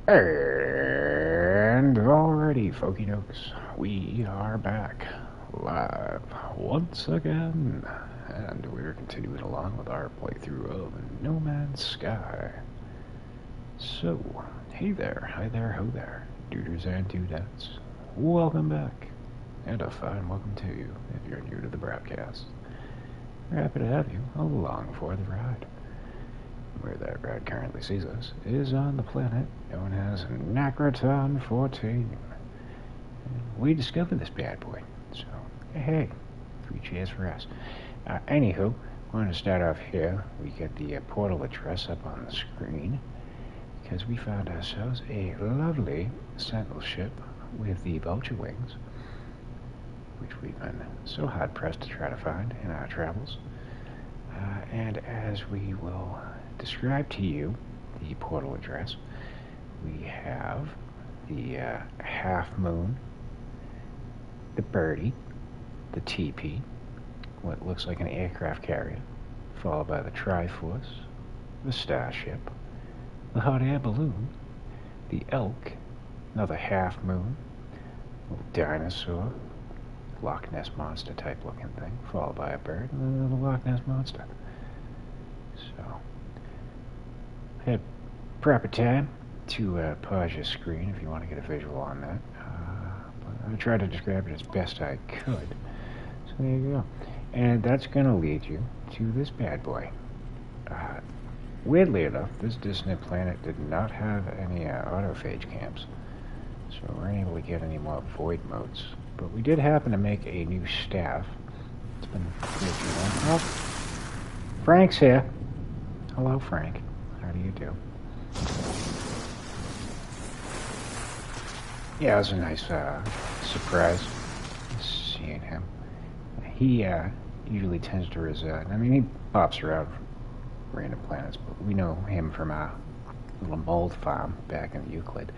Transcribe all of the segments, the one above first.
And already, folky dokes, we are back live once again, and we're continuing along with our playthrough of No Man's Sky. So, hey there, hi there, ho there, duders and dudettes, welcome back, and a fine welcome to you if you're new to the broadcast. We're happy to have you along for the ride. Where that ride currently sees us is on the planet known as Nacraton 14. We discovered this bad boy, so hey, 3 cheers for us. Anywho, we're going to start off here. We get the portal address up on the screen because we found ourselves a lovely Sentinel ship with the Vulture wings, which we've been so hard pressed to try to find in our travels. And as we will describe to you the portal address, we have the Half Moon, the Birdie, the TP, what looks like an aircraft carrier, followed by the Triforce, the Starship, the Hot Air Balloon, the Elk, another Half Moon, little dinosaur, Loch Ness Monster type looking thing, followed by a bird, and then another Loch Ness Monster. So, had proper time to pause your screen if you want to get a visual on that. But I tried to describe it as best I could. So there you go. And that's going to lead you to this bad boy. Weirdly enough, this distant planet did not have any autophage camps, so we weren't able to get any more void modes. But we did happen to make a new staff. It's been good, oh, Frank's here. Hello, Frank. How do you do? Yeah, it was a nice surprise seeing him. He usually tends to reside. I mean, he pops around random planets, but we know him from a little mold farm back in Euclid.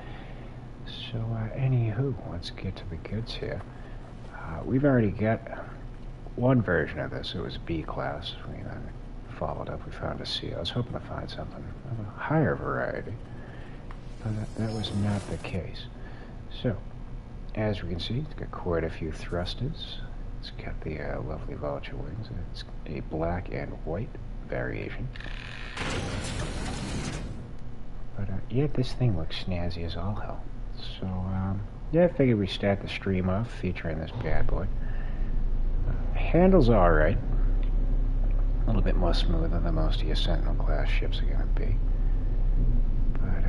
So, anywho, let's get to the goods here. We've already got one version of this. It was a B class. We then followed up. We found a C. I was hoping to find something of a higher variety, but that was not the case. So, as we can see, it's got quite a few thrusters. It's got the lovely Vulture wings. It's a black and white variation. But yeah, this thing looks snazzy as all hell. So, yeah, I figured we'd start the stream off featuring this bad boy. Handles alright. A little bit more smoother than most of your Sentinel class ships are going to be. But,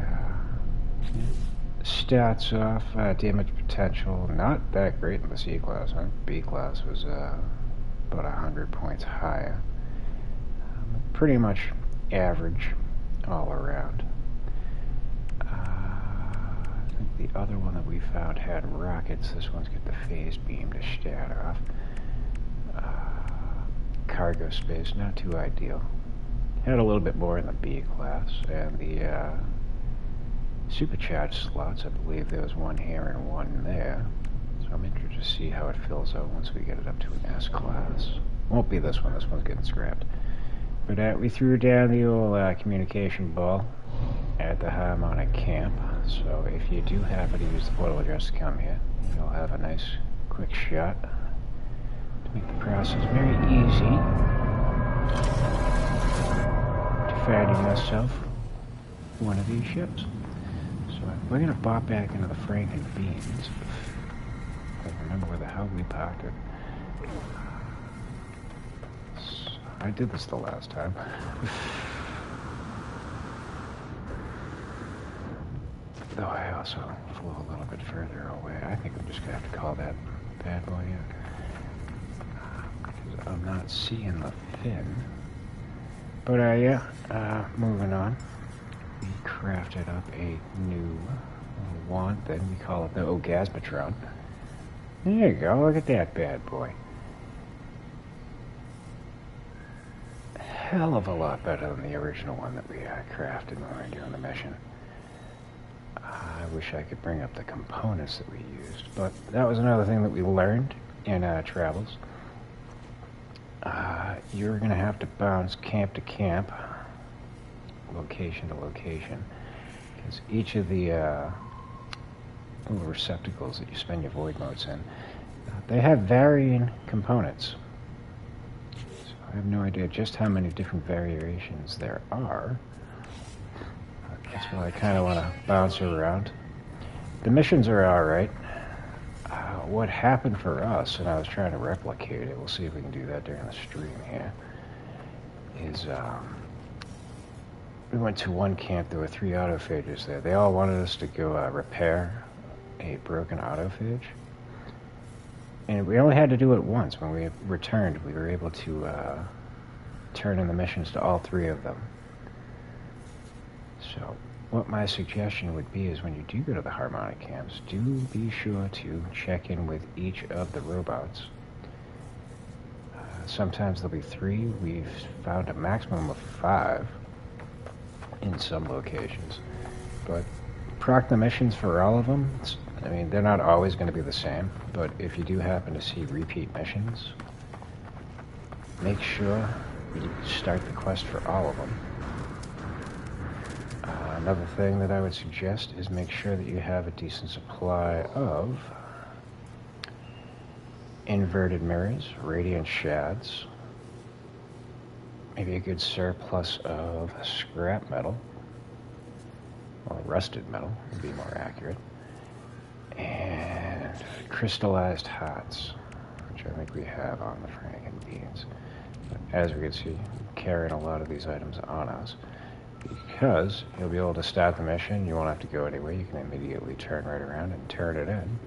starts off, damage potential, not that great in the C class. Huh? B class was about 100 points higher. Pretty much average all around. The other one that we found had rockets. This one's got the phase beam to start off. Cargo space, not too ideal. Had a little bit more in the B class, and the supercharged slots, I believe there was one here and one there. So I'm interested to see how it fills out once we get it up to an S class. Won't be this one's getting scrapped. But we threw down the old communication ball at the harmonic camp, so if you do happen to use the portal address to come here, you'll have a nice quick shot to make the process very easy to finding yourself one of these ships. So we're going to pop back into the Franken beans. I remember where the hell we parked it. I did this the last time. Though I also flew a little bit further away. I think I'm just going to have to call that bad boy in. Because I'm not seeing the fin. But yeah, moving on. We crafted up a new wand, then we call it the Orgasmatron. There you go, look at that bad boy. Hell of a lot better than the original one that we crafted when we were doing the mission. I wish I could bring up the components that we used, but that was another thing that we learned in travels. You're going to have to bounce camp to camp, location to location, Because each of the little receptacles that you spend your void modes in, they have varying components. So I have no idea just how many different variations there are. That's why I kind of want to bounce around. The missions are alright. What happened for us, and I was trying to replicate it, we'll see if we can do that during the stream here, is we went to one camp. There were 3 autophages there. They all wanted us to go repair a broken autophage. And we only had to do it once. When we returned, we were able to turn in the missions to all 3 of them. So what my suggestion would be is when you do go to the harmonic camps, do be sure to check in with each of the robots. Sometimes there'll be 3. We've found a maximum of 5 in some locations. But proc the missions for all of them. I mean, they're not always going to be the same, but if you do happen to see repeat missions, make sure you start the quest for all of them. Another thing that I would suggest is make sure that you have a decent supply of inverted mirrors, radiant shads, maybe a good surplus of scrap metal, or rusted metal would be more accurate, and crystallized hearts, which I think we have on the Franken beans. But as we can see, carrying a lot of these items on us, because you'll be able to start the mission. You won't have to go anywhere. You can immediately turn right around and turn it in.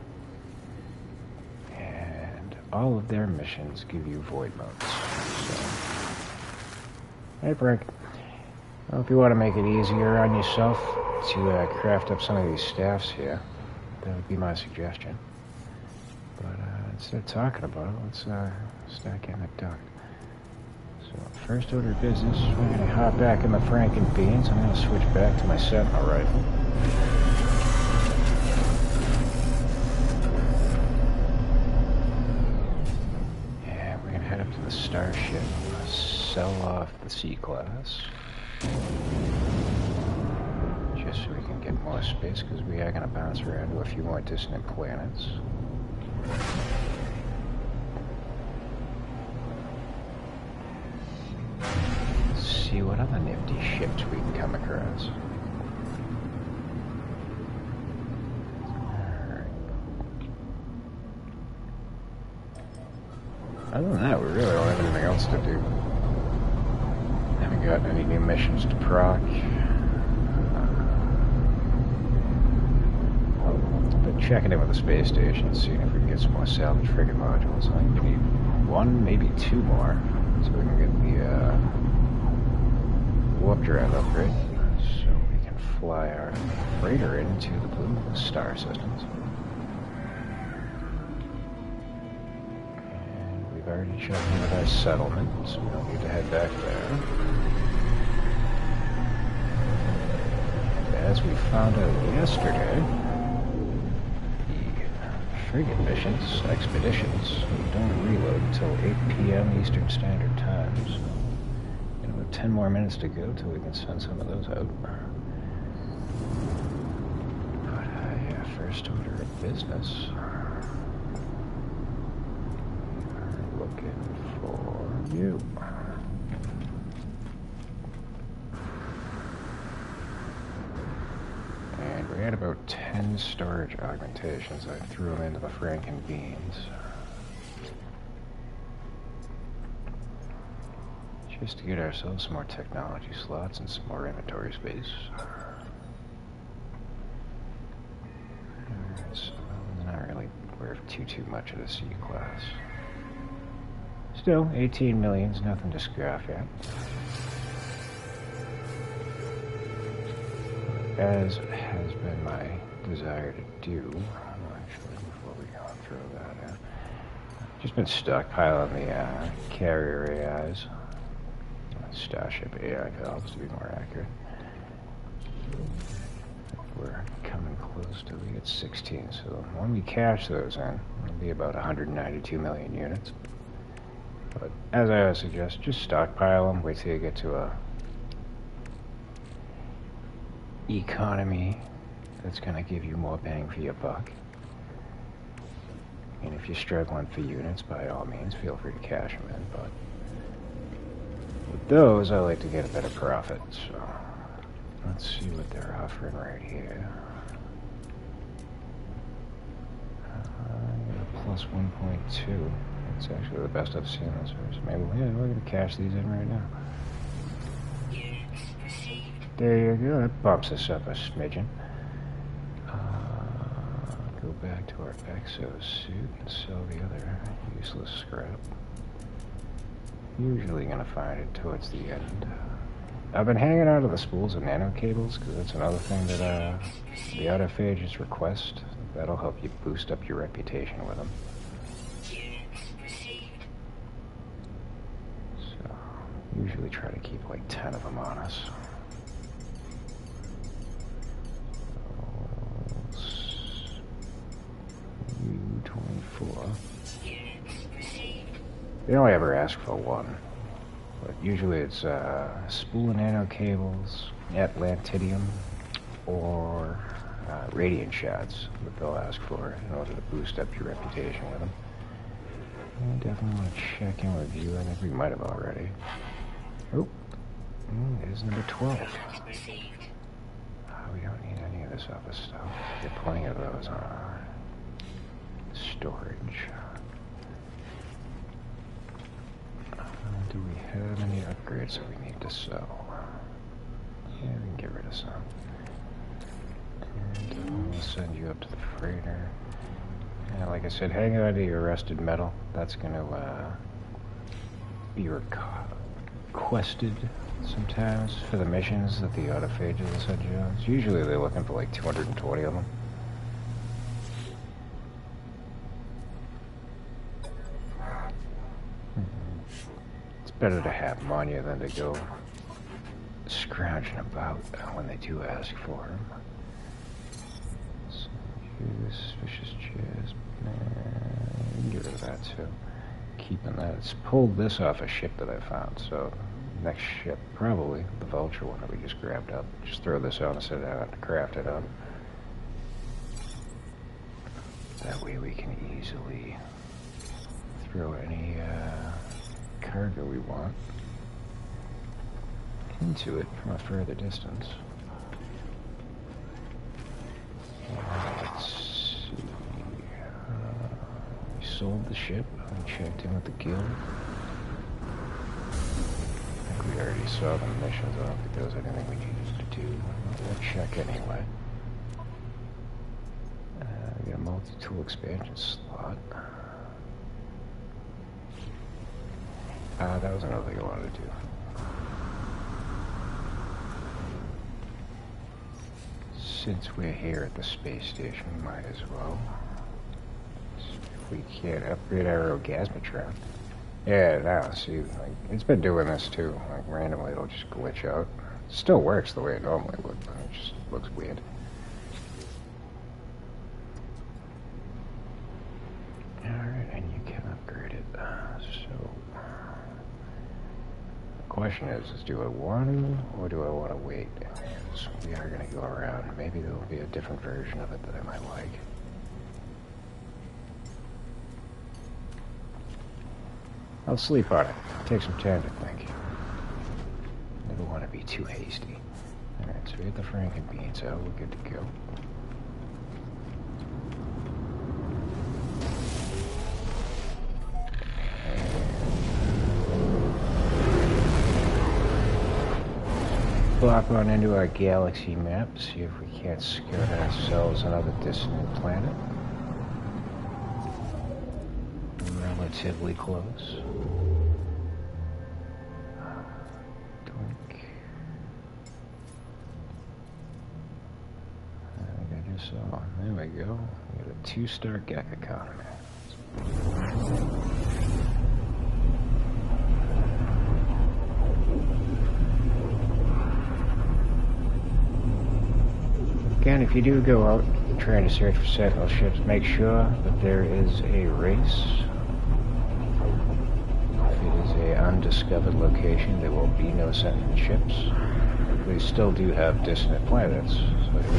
And all of their missions give you void modes. So, hey Frank, well, if you want to make it easier on yourself to craft up some of these staffs here, that would be my suggestion. But instead of talking about it, let's start getting it done. So, first order of business, we're going to hop back in the Franken beans. I'm going to switch back to my Sentinel rifle. And we're going to head up to the starship, sell off the C-Class. Just so we can get more space, because we are going to bounce around to a few more distant planets. See what other nifty ships we can come across. Alright. Other than that, we really don't have anything else to do. Haven't gotten any new missions to proc. Been checking in with the space station, seeing if we can get some more salvage frigate modules. I think we need 1, maybe 2 more, so we can get the warp drive upgrade, so we can fly our freighter into the blue star systems. And we've already checked in with our settlement, so we don't need to head back there. And as we found out yesterday, the frigate missions, expeditions, don't reload until 8 p.m. Eastern Standard Time. So 10 more minutes to go till we can send some of those out. But yeah, first order of business. We're looking for you. And we had about 10 storage augmentations. I threw them into the Franken beans. Just to get ourselves some more technology slots and some more inventory space. So, not really worth too much of the C-Class. Still, 18 million's nothing to scoff at. As has been my desire to do, actually, before we go and throw that in, just been stockpiling the carrier AIs. Starship AI valves, to be more accurate. We're coming close till we get 16, so when we cash those in, it'll be about 192 million units. But as I always suggest, just stockpile them, wait till you get to economy that's going to give you more bang for your buck. And if you're struggling for units, by all means, feel free to cash them in, but with those, I like to get a better profit, so let's see what they're offering right here. Plus 1.2. It's actually the best I've seen this year, so maybe we're going to cash these in right now. There you go, that bumps us up a smidgen. Go back to our exosuit and sell the other useless scrap. Usually going to find it towards the end. I've been hanging out of the spools and nano cables because that's another thing that the autophages request. That'll help you boost up your reputation with them. So, usually try to keep like 10 of them on us. U-24. They only ever ask for one. But usually it's spool and nano cables, Atlantidium, or radiant shots that they'll ask for in order to boost up your reputation with them. I definitely want to check in with you. I think we might have already. Oh, there's number 12. We don't need any of this other stuff. There are plenty of those on our storage. Do we have any upgrades that we need to sell? Yeah, we can get rid of some. And we'll send you up to the freighter. Yeah, like I said, hang on to your rusted metal. That's going to be requested sometimes for the missions that the autophages will send you on. Usually they're looking for like 220 of them. Better to have them on you than to go scrounging about when they do ask for them. So, suspicious chest. Get rid of that too. Keeping that. It's pulled this off a ship that I found, so next ship, probably the Vulture one that we just grabbed up. Just throw this on and set it out to craft it up. That way we can easily throw any cargo we want into it from a further distance. Let's see. We sold the ship. We checked in with the guild. I think we already saw the missions. I don't think there was anything we needed to do. We'll check anyway. We got a multi-tool expansion slot. That was another thing I wanted to do. Since we're here at the space station, we might as well. If we can't upgrade our orgasmatron. Yeah, no, see, like, it's been doing this too. Like, randomly it'll just glitch out. It still works the way it normally would, but it just looks weird. Alright, and you can upgrade it. So... question is do I want to, or do I want to wait? So we are going to go around. Maybe there will be a different version of it that I might like. I'll sleep on it. Take some time to think. Never want to be too hasty. Alright, so we got the Franken beans out. We're good to go. Plop on into our galaxy map, see if we can't scout ourselves another distant planet. Relatively close. Doink. I think I just saw. There we go. We got a 2-star Gek economy. Again, if you do go out trying to search for Sentinel ships, make sure that there is a race. If it is an undiscovered location, there will be no Sentinel ships. they still do have dissonant planets, so you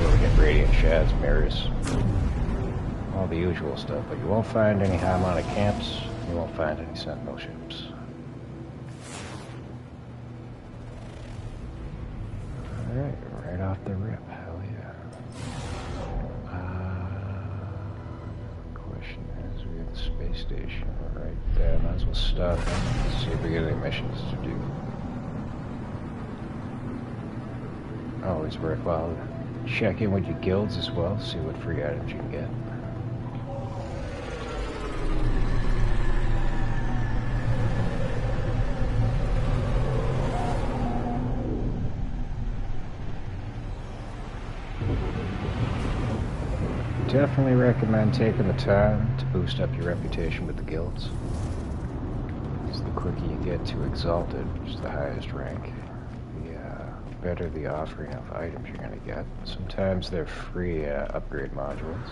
will get radiant shads, mirrors, all the usual stuff, but you won't find any harmonic camps, you won't find any Sentinel ships. Alright, right off the rip, hell yeah. Question is, we have the space station right there, might as well stop and see if we get any missions to do. Always worthwhile to check in with your guilds as well, see what free items you can get. Definitely recommend taking the time to boost up your reputation with the guilds. Because the quicker you get to Exalted, which is the highest rank, the better the offering of items you're going to get. Sometimes they're free upgrade modules.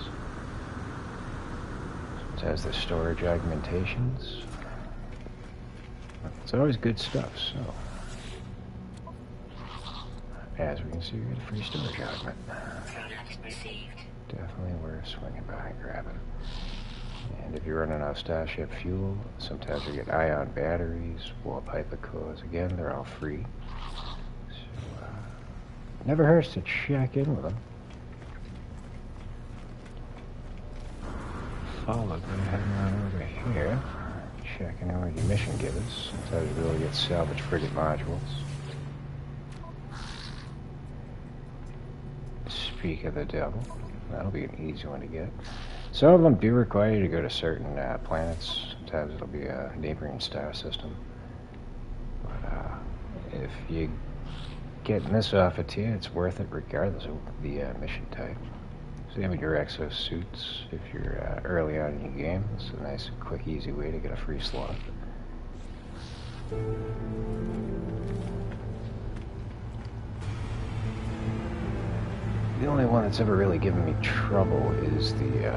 Sometimes they're storage augmentations. It's always good stuff, so. As we can see, we get a free storage augment. Definitely worth swinging by and grabbing. And if you're running out of Starship fuel, sometimes you get ion batteries, warp hypercores. Again, they're all free. So, never hurts to check in with them. Followed by heading on over here, checking in with your mission givers. Sometimes you really get salvage frigate modules. Speak of the devil. That'll be an easy one to get. Some of them do require you to go to certain planets. Sometimes it'll be a neighboring star system. But if you get this off a tier, it's worth it regardless of the mission type. Same with your exosuits. If you're early on in your game, it's a nice, quick, easy way to get a free slot. The only one that's ever really given me trouble is the,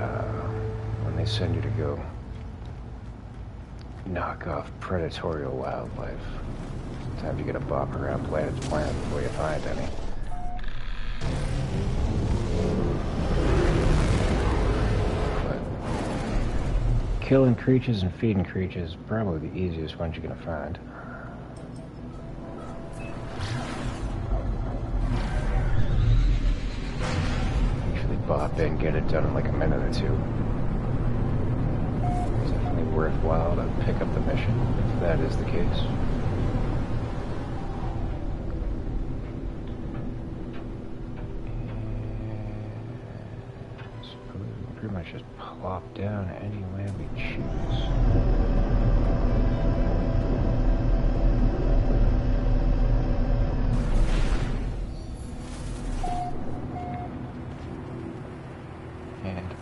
when they send you to go knock off predatory wildlife. Sometimes you gotta bop around planet to planet before you find any. But killing creatures and feeding creatures is probably the easiest ones you're gonna find. Bop in, get it done in like a minute or two. It's definitely worthwhile to pick up the mission, if that is the case. And I suppose we can pretty much just plop down anywhere we choose.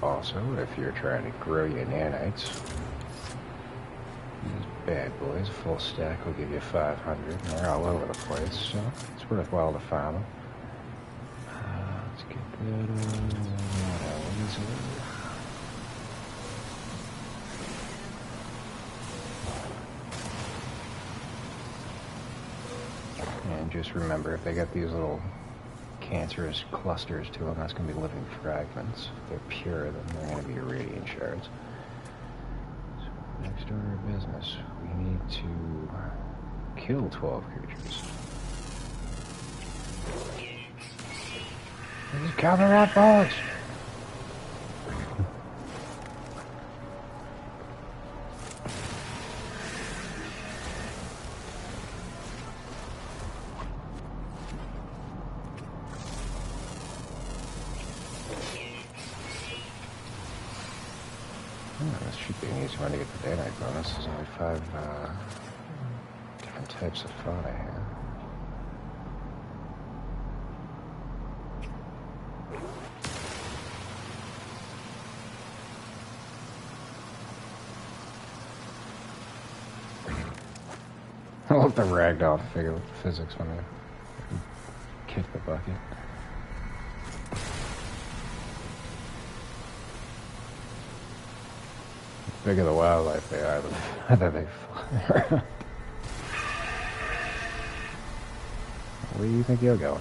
Also, if you're trying to grow your nanites, these bad boys, a full stack will give you 500, and they're all over the place, so it's worthwhile to farm them. Let's get that and just remember, if they got these little cancerous clusters to them, that's going to be living fragments. If they're pure, then they're going to be irradiant shards. So, next order of business, we need to kill 12 creatures. This is counter rat bullets! This should be an easy one to get the day-night bonus. There's only 5 different types of fauna here. I love the ragdoll figure with the physics when they kick the bucket. The bigger the wildlife they are, the farther they fly around. Where do you think you're going?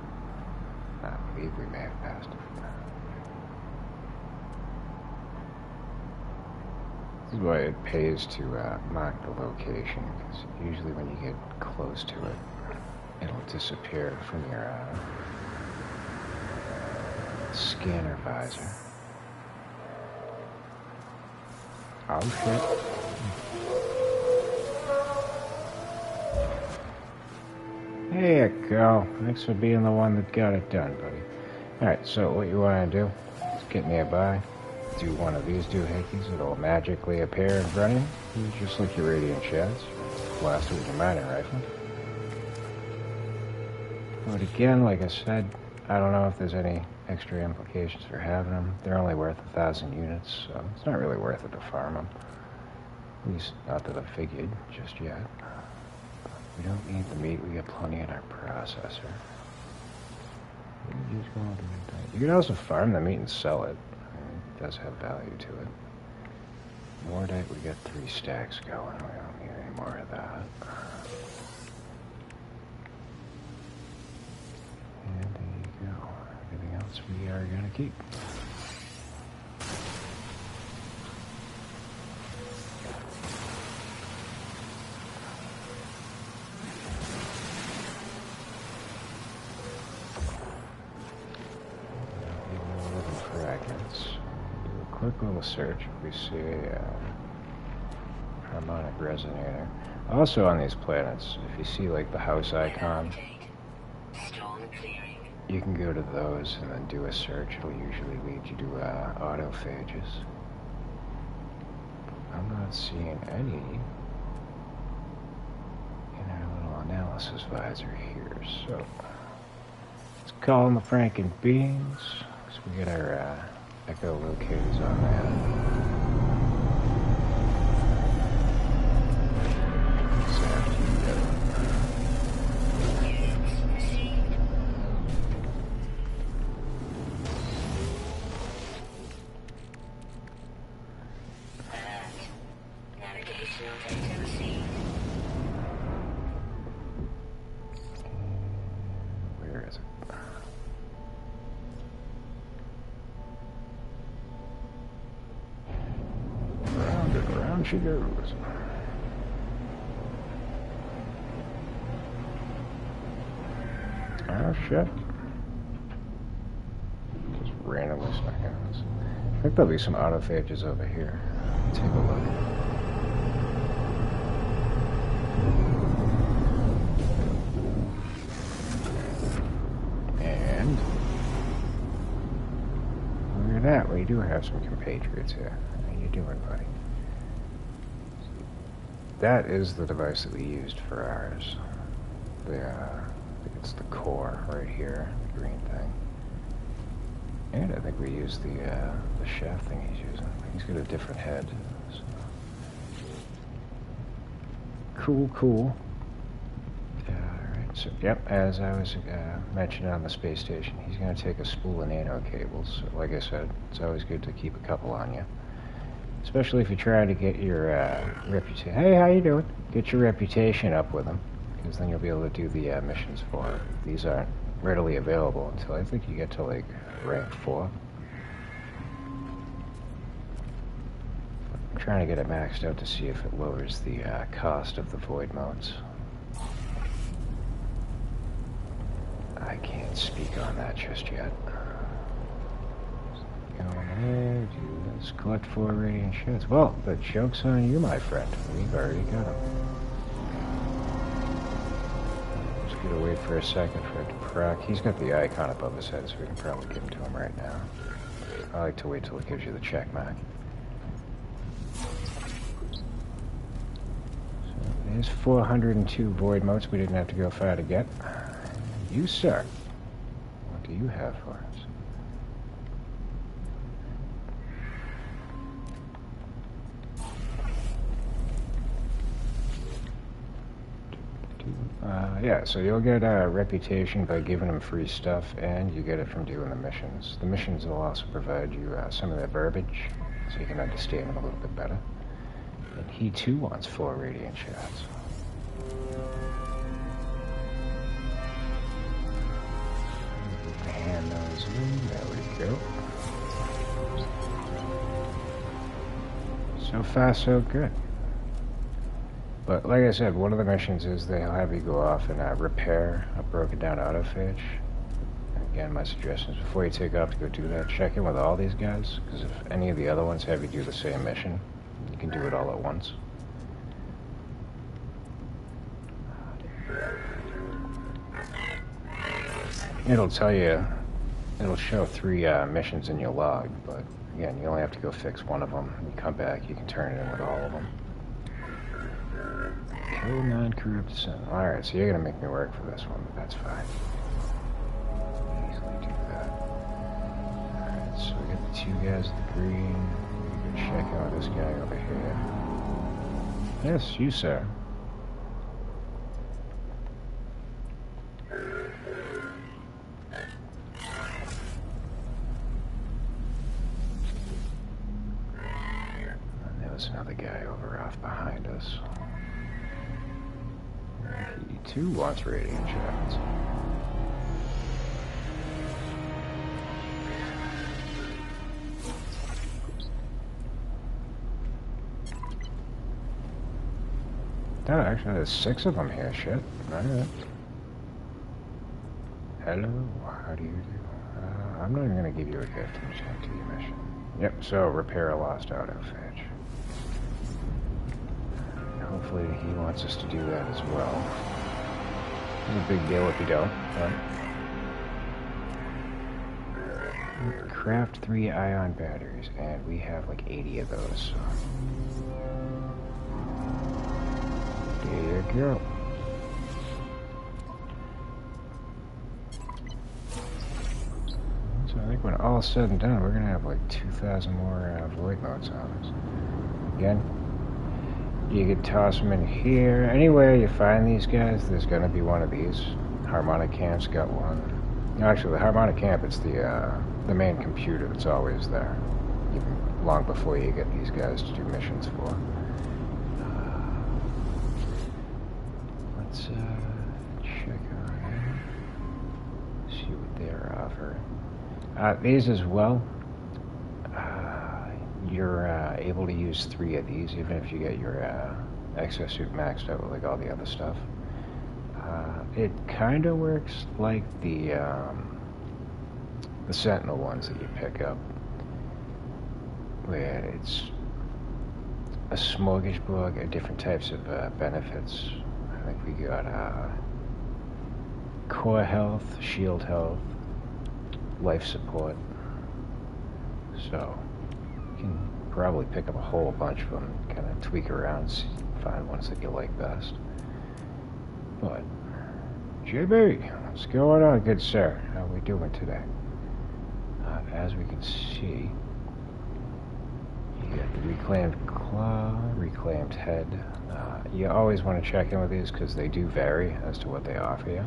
I believe we may have passed it. This is why it pays to mark the location, because usually when you get close to it, it'll disappear from your scanner visor. Oh shit. There you go. Thanks for being the one that got it done, buddy. Alright, so what you want to do is get nearby, do one of these doohickeys, it'll magically appear in front of you, just like your radiant sheds. Blast it with your mining rifle. But again, like I said, I don't know if there's any extra implications for having them. They're only worth 1,000 units, so it's not really worth it to farm them. At least not that I've figured just yet. We don't need the meat, we got plenty in our processor. You can also farm the meat and sell it. It does have value to it. Mordite, we got 3 stacks going. We don't need any more of that. And there you go. Everything else we are going to keep. Quick little search. We see a harmonic resonator. Also on these planets, if you see like the house icon, you can go to those and then do a search. It'll usually lead you to autophages. I'm not seeing any in our little analysis visor here, so let's call them the Franken beings. So we get our echolocators on that. Where is it? Around she goes. Oh shit. Just randomly stuck in this. I think there'll be some autophages over here. Take a look. And look at that, we do have some compatriots here. How you doing, buddy? That is the device that we used for ours. I think it's the core right here, the green thing. And I think we used the shaft thing he's using. He's got a different head. So. Cool. Alright, so yep, as I was mentioning on the space station, he's going to take a spool of nano cables. So, like I said, it's always good to keep a couple on you. Especially if you're trying to get your reputation. Hey, how you doing? Get your reputation up with them, because then you'll be able to do the missions for them. These aren't readily available until I think you get to like rank 4. I'm trying to get it maxed out to see if it lowers the cost of the void modes. I can't speak on that just yet. Let's collect 4 radiant sheds. Well, the joke's on you, my friend. We've already got them. Just gotta wait for a second for it to proc. He's got the icon above his head, so we can probably give him to him right now. I like to wait till it gives you the check mark. So there's 402 void motes we didn't have to go far to get. You, sir, what do you have for us? Yeah, so you'll get a reputation by giving them free stuff, and you get it from doing the missions. The missions will also provide you some of their verbiage, so you can understand them a little bit better. And he too wants 4 radiant shots. Man, There we go. So far, so good. But like I said, one of the missions is they'll have you go off and repair a broken down autophage. Again, my suggestion is before you take off to go do that, check in with all these guys, because if any of the other ones have you do the same mission, you can do it all at once. It'll tell you, it'll show 3 missions in your log, but again, you only have to go fix one of them. You come back, you can turn it in with all of them. Kill non-corrupt Sentinel. Alright, so you're gonna make me work for this one, but that's fine. Easily do that. Alright, so we got the 2 guys with the green. We can check out this guy over here. Yes, you, sir. And there was another guy over off behind us. He too wants radiant shots. Oh, actually, there's 6 of them here. Shit. Alright. Hello. How do you do? I'm not even going to give you a gift. I'm just going to do your mission. Yep, so repair a lost autophage. Hopefully he wants us to do that as well. It's a big deal if you don't, but... Craft 3 ion batteries, and we have like 80 of those, so... There you go. So I think when all is said and done, we're gonna have like 2,000 more void modes on us. Again, you could toss them in here. Anywhere you find these guys, there's gonna be one of these. Harmonic Camp's got one. Actually, the Harmonic Camp, it's the main computer that's always there, even long before you get these guys to do missions for. Let's check on them. See what they're offering. These as well. You're able to use 3 of these, even if you get your exosuit maxed out with like all the other stuff. It kind of works like the Sentinel ones that you pick up, where it's a smorgasbord of different types of benefits. I think we got core health, shield health, life support. So you can probably pick up a whole bunch of them, kind of tweak around, find ones that you like best. But JB, what's going on, good sir? How are we doing today? As we can see, you got the reclaimed claw, reclaimed head. You always want to check in with these because they do vary as to what they offer you.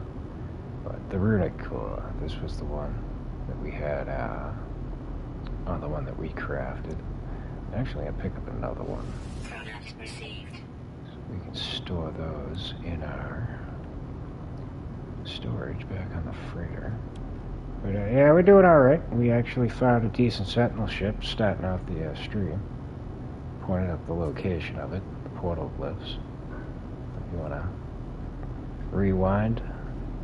But the runic core, this was the one that we had on the one that we crafted. Actually, I picked up another one. Product received. So we can store those in our storage back on the freighter. But yeah, we're doing alright. We actually found a decent Sentinel ship starting out the stream. Pointed out the location of it, the portal glyphs. If you want to rewind,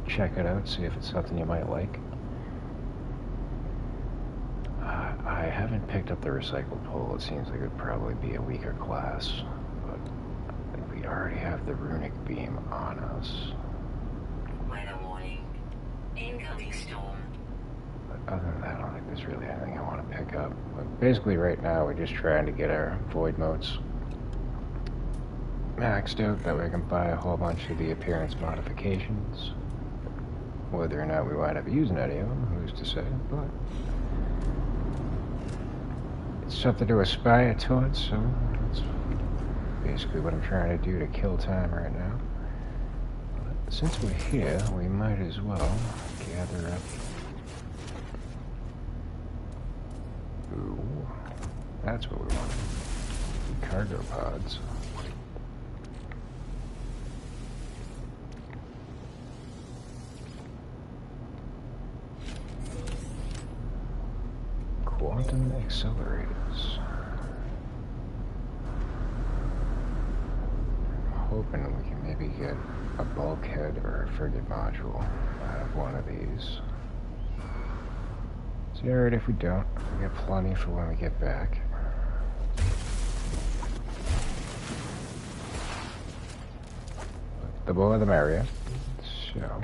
check it out, see if it's something you might like. I haven't picked up the recycled pole. It seems like it would probably be a weaker class, but I think we already have the runic beam on us. Weather warning. Incoming storm. But other than that, I don't think there's really anything I want to pick up. But basically right now we're just trying to get our void modes maxed out, that way we can buy a whole bunch of the appearance modifications. Whether or not we wind up using any of them, who's to say, but it's something to aspire towards, so that's basically what I'm trying to do to kill time right now. But since we're here, we might as well gather up. Ooh, that's what we want. The cargo pods. Huntin accelerators. I'm hoping we can maybe get a bulkhead or a frigate module out of one of these. It's alright if we don't. We have plenty for when we get back. The more the merrier. So.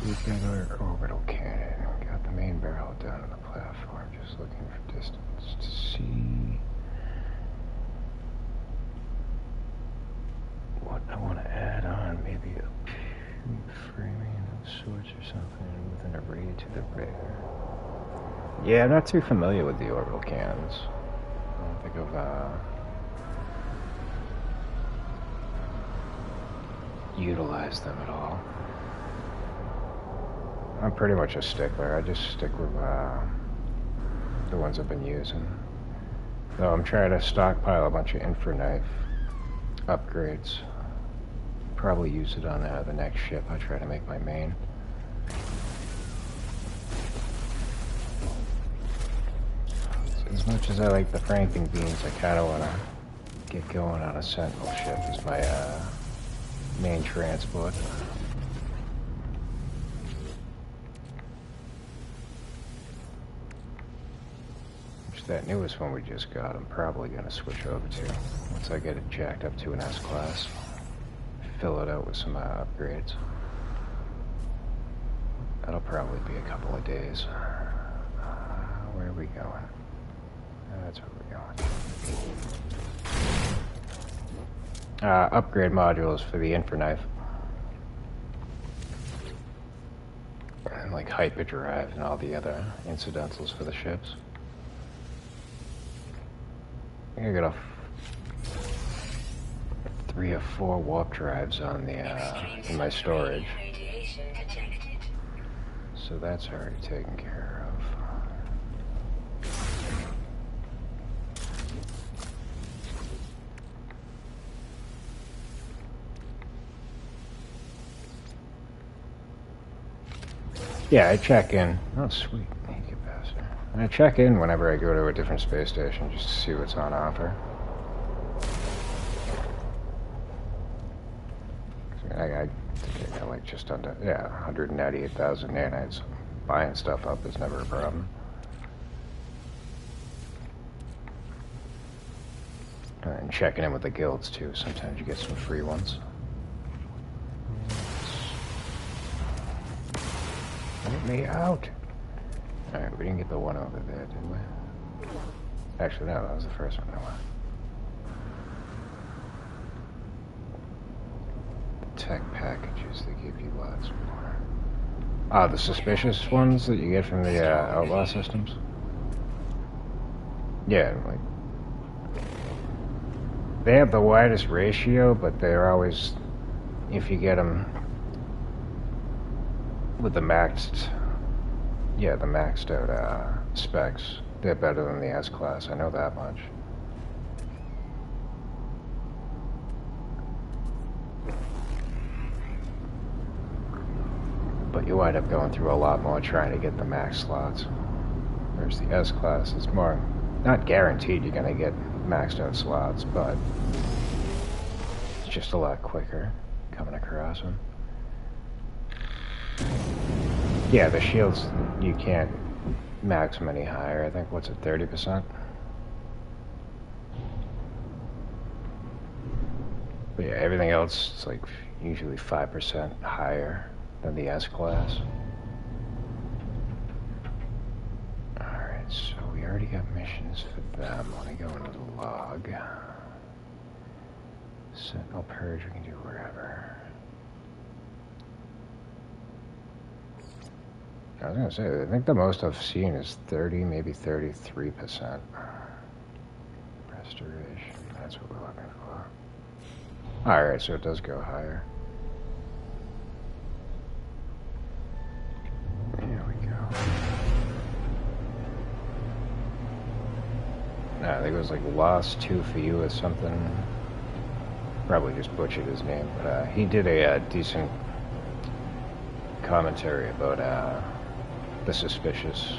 We've got our orbital cannon. We got the main barrel down on the platform, just looking for distance to see what I want to add on. Maybe a framing of sorts or something within a raid to the rear. Yeah, I'm not too familiar with the orbital cannons. I don't think I've utilized them at all. I'm pretty much a stickler. I just stick with the ones I've been using. Though I'm trying to stockpile a bunch of infraknife upgrades. Probably use it on the next ship I try to make my main. As much as I like the Franken beams, I kind of want to get going on a Sentinel ship as my main transport. That newest one we just got, I'm probably going to switch over to once I get it jacked up to an S-class. Fill it out with some upgrades. That'll probably be a couple of days. Where are we going? That's where we're going. Upgrade modules for the infraknife. And like hyperdrive and all the other incidentals for the ships. I got 3 or 4 warp drives on the in my storage, so that's already taken care of. Yeah, I check in. Oh, sweet. I check in whenever I go to a different space station just to see what's on offer. I think I got like just under, 198,000 nanites. Buying stuff up is never a problem. And checking in with the guilds too. Sometimes you get some free ones. Let me out! Alright, we didn't get the one over there, did we? Actually, no, that was the first one. The tech packages, they give you lots more. Ah, the suspicious ones that you get from the outlaw systems? Yeah, like... They have the widest ratio, but they're always... If you get them... with the maxed... Yeah, the maxed out specs, they're better than the S-Class, I know that much. But you wind up going through a lot more trying to get the max slots. Whereas the S-Class is more, not guaranteed you're going to get maxed out slots, but it's just a lot quicker coming across them. Yeah, the shields, you can't max them any higher. I think, what's it, 30%? But yeah, everything else is like usually 5% higher than the S-Class. Alright, so we already got missions for them. Let me go into the log. Sentinel Purge, we can do wherever. I was gonna say, I think the most I've seen is 30, maybe 33%. Restoration, that's what we're looking for. Alright, so it does go higher. Here we go. I think it was like lost 2 for you or something. probably just butchered his name, but he did a decent commentary about the suspicious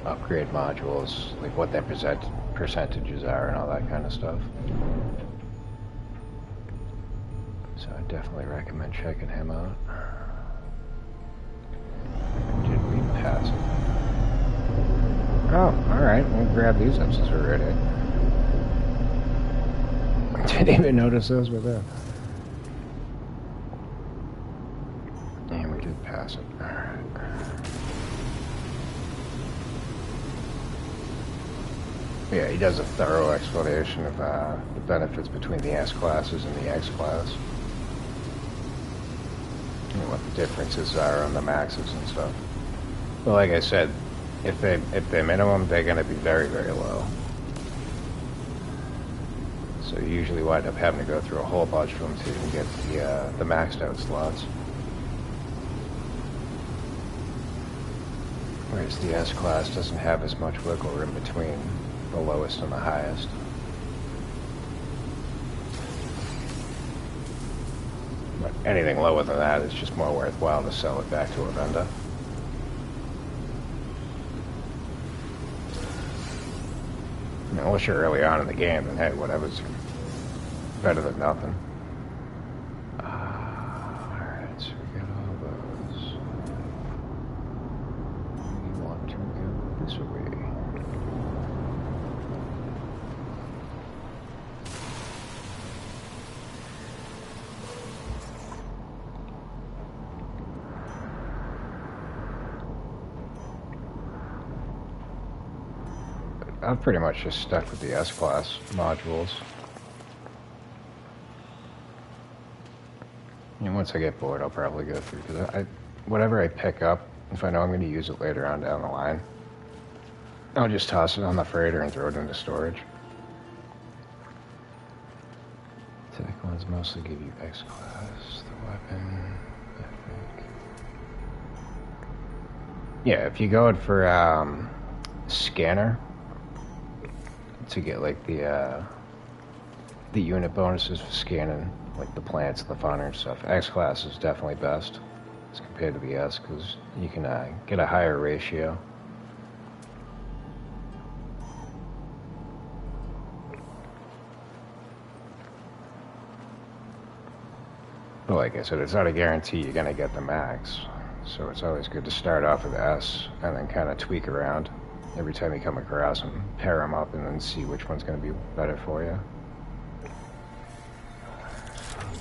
upgrade modules, like what their percentages are and all that kind of stuff. So I definitely recommend checking him out. Did we pass it? Oh, alright, we'll grab these up since we're ready. Didn't even notice those were there. And we did pass it. Alright. Yeah, he does a thorough explanation of the benefits between the S classes and the X class. And what the differences are on the maxes and stuff. But like I said, if they minimum, they're going to be very, very low. So you usually wind up having to go through a whole bunch of them to even get the maxed out slots. Whereas the S class doesn't have as much wiggle room between the lowest and the highest. But anything lower than that is just more worthwhile to sell it back to a vendor. Unless you're early on in the game, then hey, whatever's better than nothing. Alright, so we got all those. We want to go this way. I've pretty much just stuck with the S-Class modules. And once I get bored, I'll probably go through, because whatever I pick up, if I know I'm going to use it later on down the line, I'll just toss it on the freighter and throw it into storage. Tech ones mostly give you X-Class, the weapon, epic. Yeah, if you go for scanner, to get like the unit bonuses for scanning like the plants, the fauna and stuff, X class is definitely best as compared to the S, because you can get a higher ratio. But like I said, it's not a guarantee you're gonna get the max, so it's always good to start off with S and then kind of tweak around every time you come across them, pair them up, and then see which one's going to be better for you.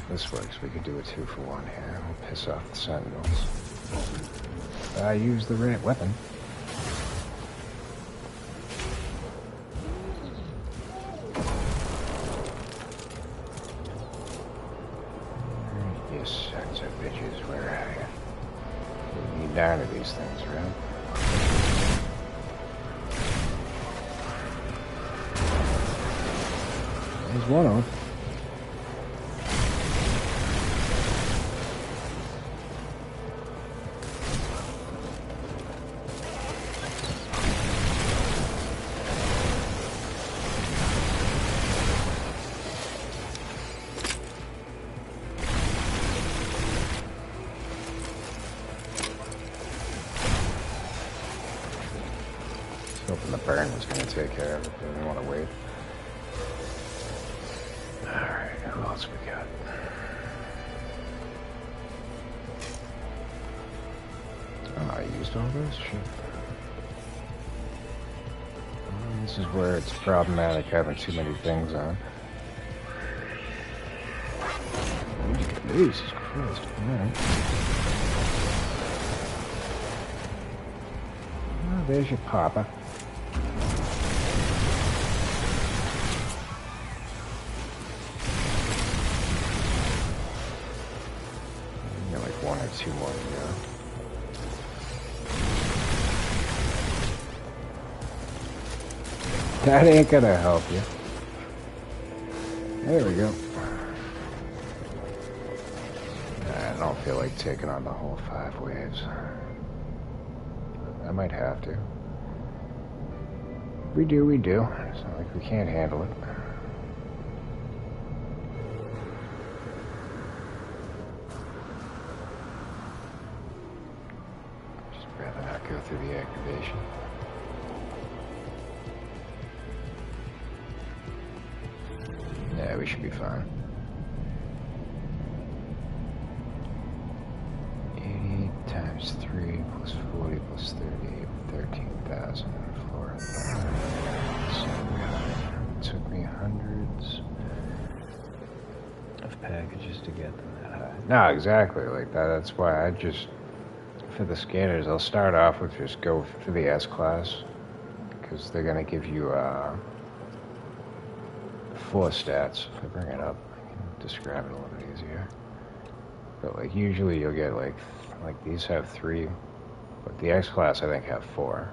This works. We could do a 2-for-1 here. We'll piss off the Sentinels. I use the right weapon. You sons of bitches, where are you? You need down to these things, right? There's one of them. Hoping the burn was going to take care of it, but I didn't want to wait. Alright, who else we got? Oh, I used all those? Shit. Well, this is where it's problematic having too many things on. Jesus Christ, alright. Oh, there's your papa. One or two more to go. That ain't gonna help you. There we go. I don't feel like taking on the whole 5 waves. I might have to. We do. It's not like we can't handle it. Just rather not go through the activation. Yeah, we should be fine. 80 times 3 plus 40 plus 38, 13,000. So it took me hundreds of packages to get them that high. No, exactly like that. That's why I just, for the scanners, I'll start off with just go for the S class, because they're gonna give you 4 stats. If I bring it up, I can describe it a little bit easier. But like usually you'll get like these have 3, but the X class I think have 4.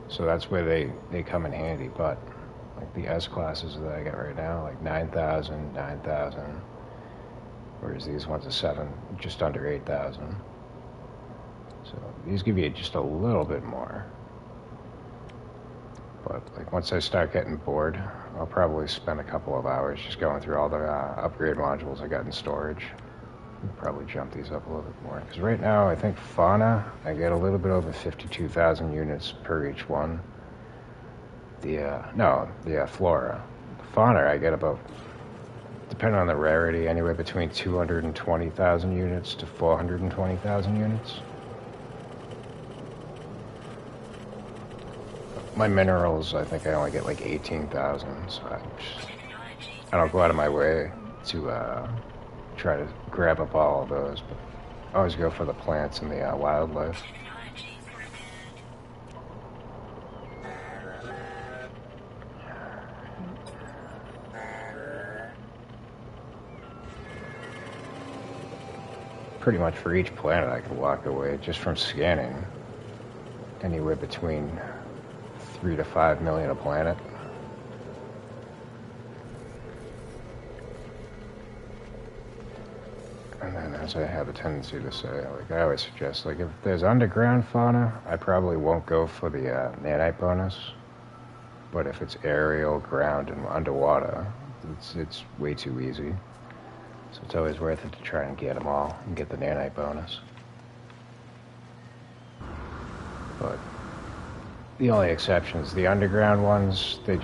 So that's where they come in handy. But like the S classes that I get right now, like 9,000, 9,000, whereas these ones are 7, just under 8,000. So these give you just a little bit more. But like once I start getting bored, I'll probably spend a couple of hours just going through all the upgrade modules I got in storage. I'll probably jump these up a little bit more. Because right now, I think fauna, I get a little bit over 52,000 units per each one. The flora. The fauna, I get about, depending on the rarity, anywhere between 220,000 units to 420,000 units. My minerals, I think I only get like 18,000, so I don't go out of my way to try to grab up all of those, but I always go for the plants and the wildlife. Pretty much for each planet I could walk away just from scanning anywhere between 3 to 5 million a planet. And then, as I have a tendency to say, like I always suggest, like if there's underground fauna, I probably won't go for the nanite bonus. But if it's aerial, ground, and underwater, it's way too easy. So it's always worth it to try and get them all and get the nanite bonus. But the only exceptions, the underground ones, they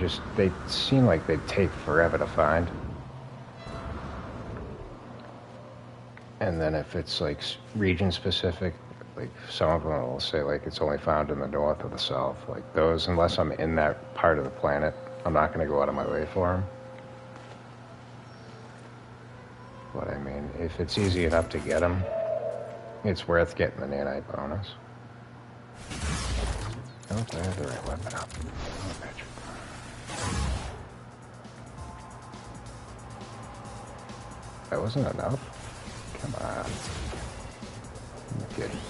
seem like they take forever to find. And then if it's like region specific, like some of them will say like it's only found in the north or the south. Like those, unless I'm in that part of the planet, I'm not going to go out of my way for them. But I mean, if it's easy enough to get them, it's worth getting the nanite bonus. I hope I have the right weapon up. That wasn't enough? Come on. I'm kidding.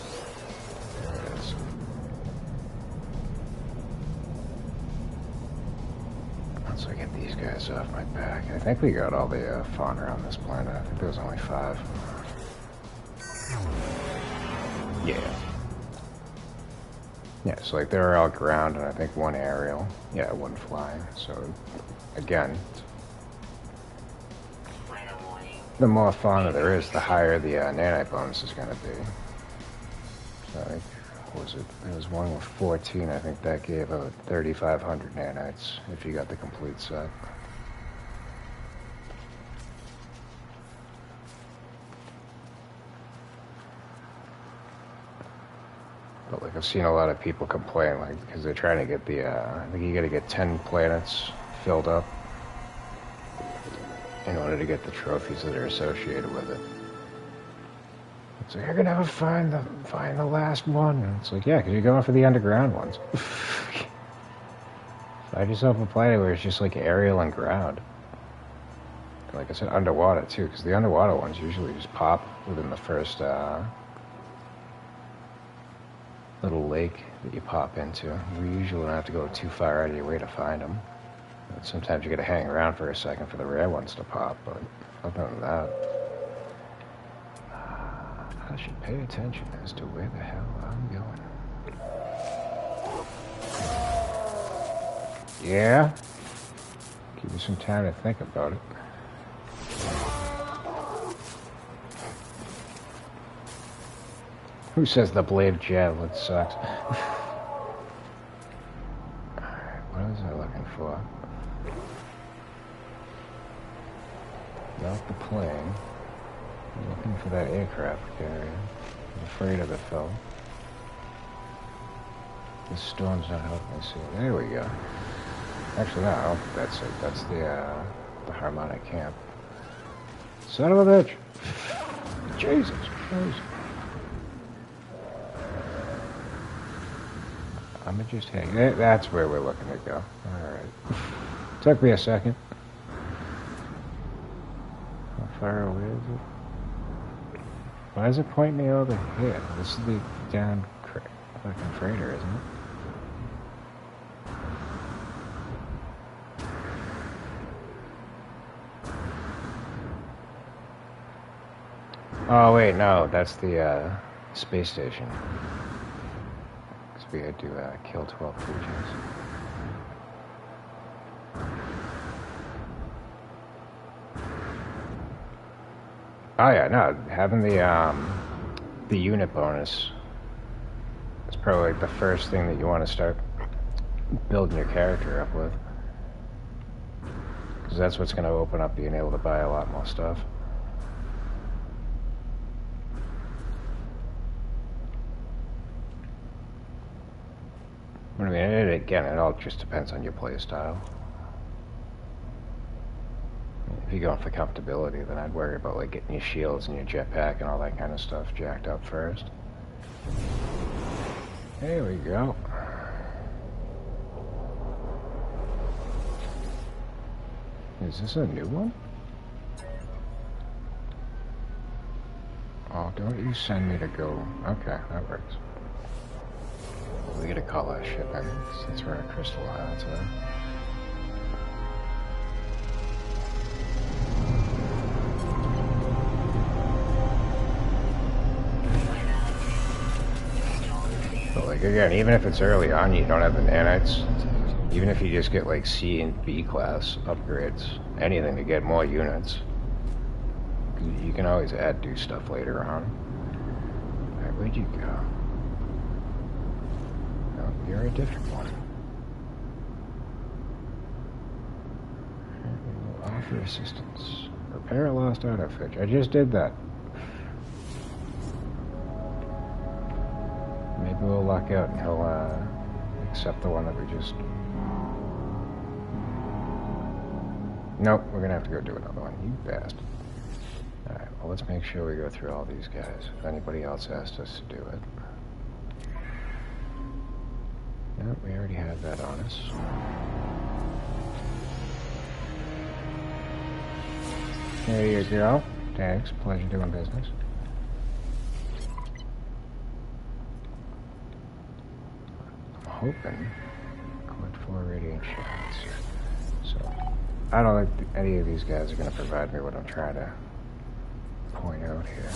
There it is. Once I get these guys off my back, I think we got all the fauna on this planet. I think there was only 5. Yeah. Yeah, so like they were all ground and I think 1 aerial. Yeah, 1 flying. So again, the more fauna there is, the higher the nanite bonus is going to be. So I think, what was it? There was one with 14. I think that gave out 3,500 nanites if you got the complete set. But like I've seen a lot of people complain, like because they're trying to get the, I think you got to get 10 planets filled up in order to get the trophies that are associated with it. It's like, you're gonna have to find the last one. And it's like, yeah, because you're going for the underground ones. Find yourself a planet where it's just like aerial and ground. Like I said, underwater too, because the underwater ones usually just pop within the first little lake that you pop into. You usually don't have to go too far out of your way to find them. Sometimes you gotta hang around for a second for the rare ones to pop, but other than that, I should pay attention as to where the hell I'm going. Yeah? Give you some time to think about it. Who says the blade javelin sucks? Alright, what was I looking for? Not the plane. I'm looking for that aircraft carrier. I'm afraid of it, fella. This storm's not helping me see it. There we go. Actually, no, I don't think that's it. That's the harmonic camp. Son of a bitch! Jesus Christ. I'm gonna just hang. That's where we're looking to go. Alright. Took me a second. How far away is it? Why is it pointing me over here? This is the down fucking freighter, isn't it? Oh wait, no, that's the space station. Because we had to kill 12 creatures. Oh yeah, no, having the unit bonus is probably like the first thing that you want to start building your character up with. Because that's what's going to open up being able to buy a lot more stuff. I mean, again, it all just depends on your play style. If you're going for comfortability, then I'd worry about like getting your shields and your jetpack and all that kind of stuff jacked up first. There we go. Is this a new one? Oh, don't you send me to go... Okay, that works. We gotta call that shit in, since we're in Crystal Islands, huh? But like, again, even if it's early on, you don't have the nanites. Even if you just get like C and B class upgrades, anything to get more units, you can always do stuff later on. Alright, where'd you go? No, you're a different one. Offer assistance. Repair a lost artifact. I just did that. Maybe we'll luck out and he'll accept the one that we just... Nope, we're gonna have to go do another one. You bastard. Alright, well let's make sure we go through all these guys. If anybody else asked us to do it. Nope, we already have that on us. There you go. Thanks, pleasure doing business. I'm hoping collect 4 radiant shots. So, I don't think any of these guys are going to provide me what I'm trying to point out here.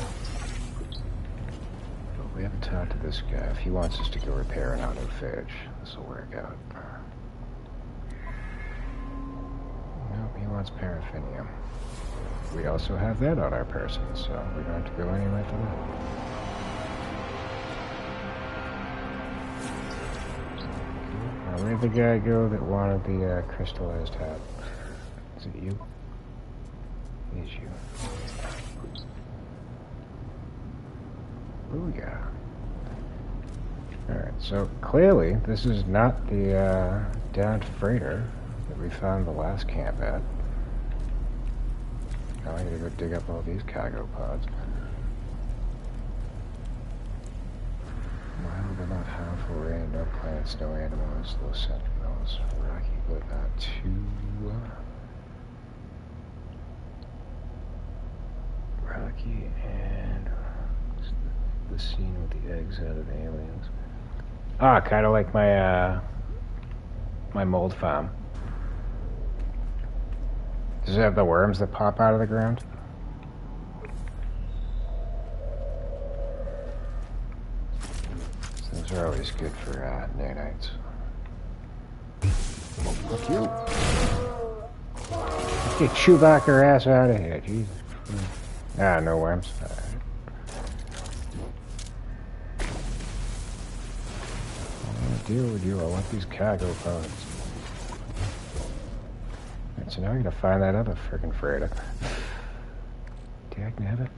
But we haven't talked to this guy. If he wants us to go repair an autophage, this will work out. Nope, he wants paraffinium. We also have that on our person, so we don't have to go anywhere for that. Now, where'd the guy go that wanted the crystallized hat? Is it you? It is you. Booyah. Alright, so clearly this is not the downed freighter that we found the last camp at. Now I gotta go dig up all these cargo pods. Wild but not harmful rain, no plants, no animals, low sentinels. Rocky but not too... rocky, and the scene with the eggs out of aliens. Ah, kind of like my my mold farm. Does it have the worms that pop out of the ground? Those are always good for nanites. Fuck you. Get Chewbacca her ass out of here, Jesus. Ah, no worms. Alright. I want to deal with you. I want these cargo pods. Alright, so now I gotta find that other frickin' freighter. Dag nabbit.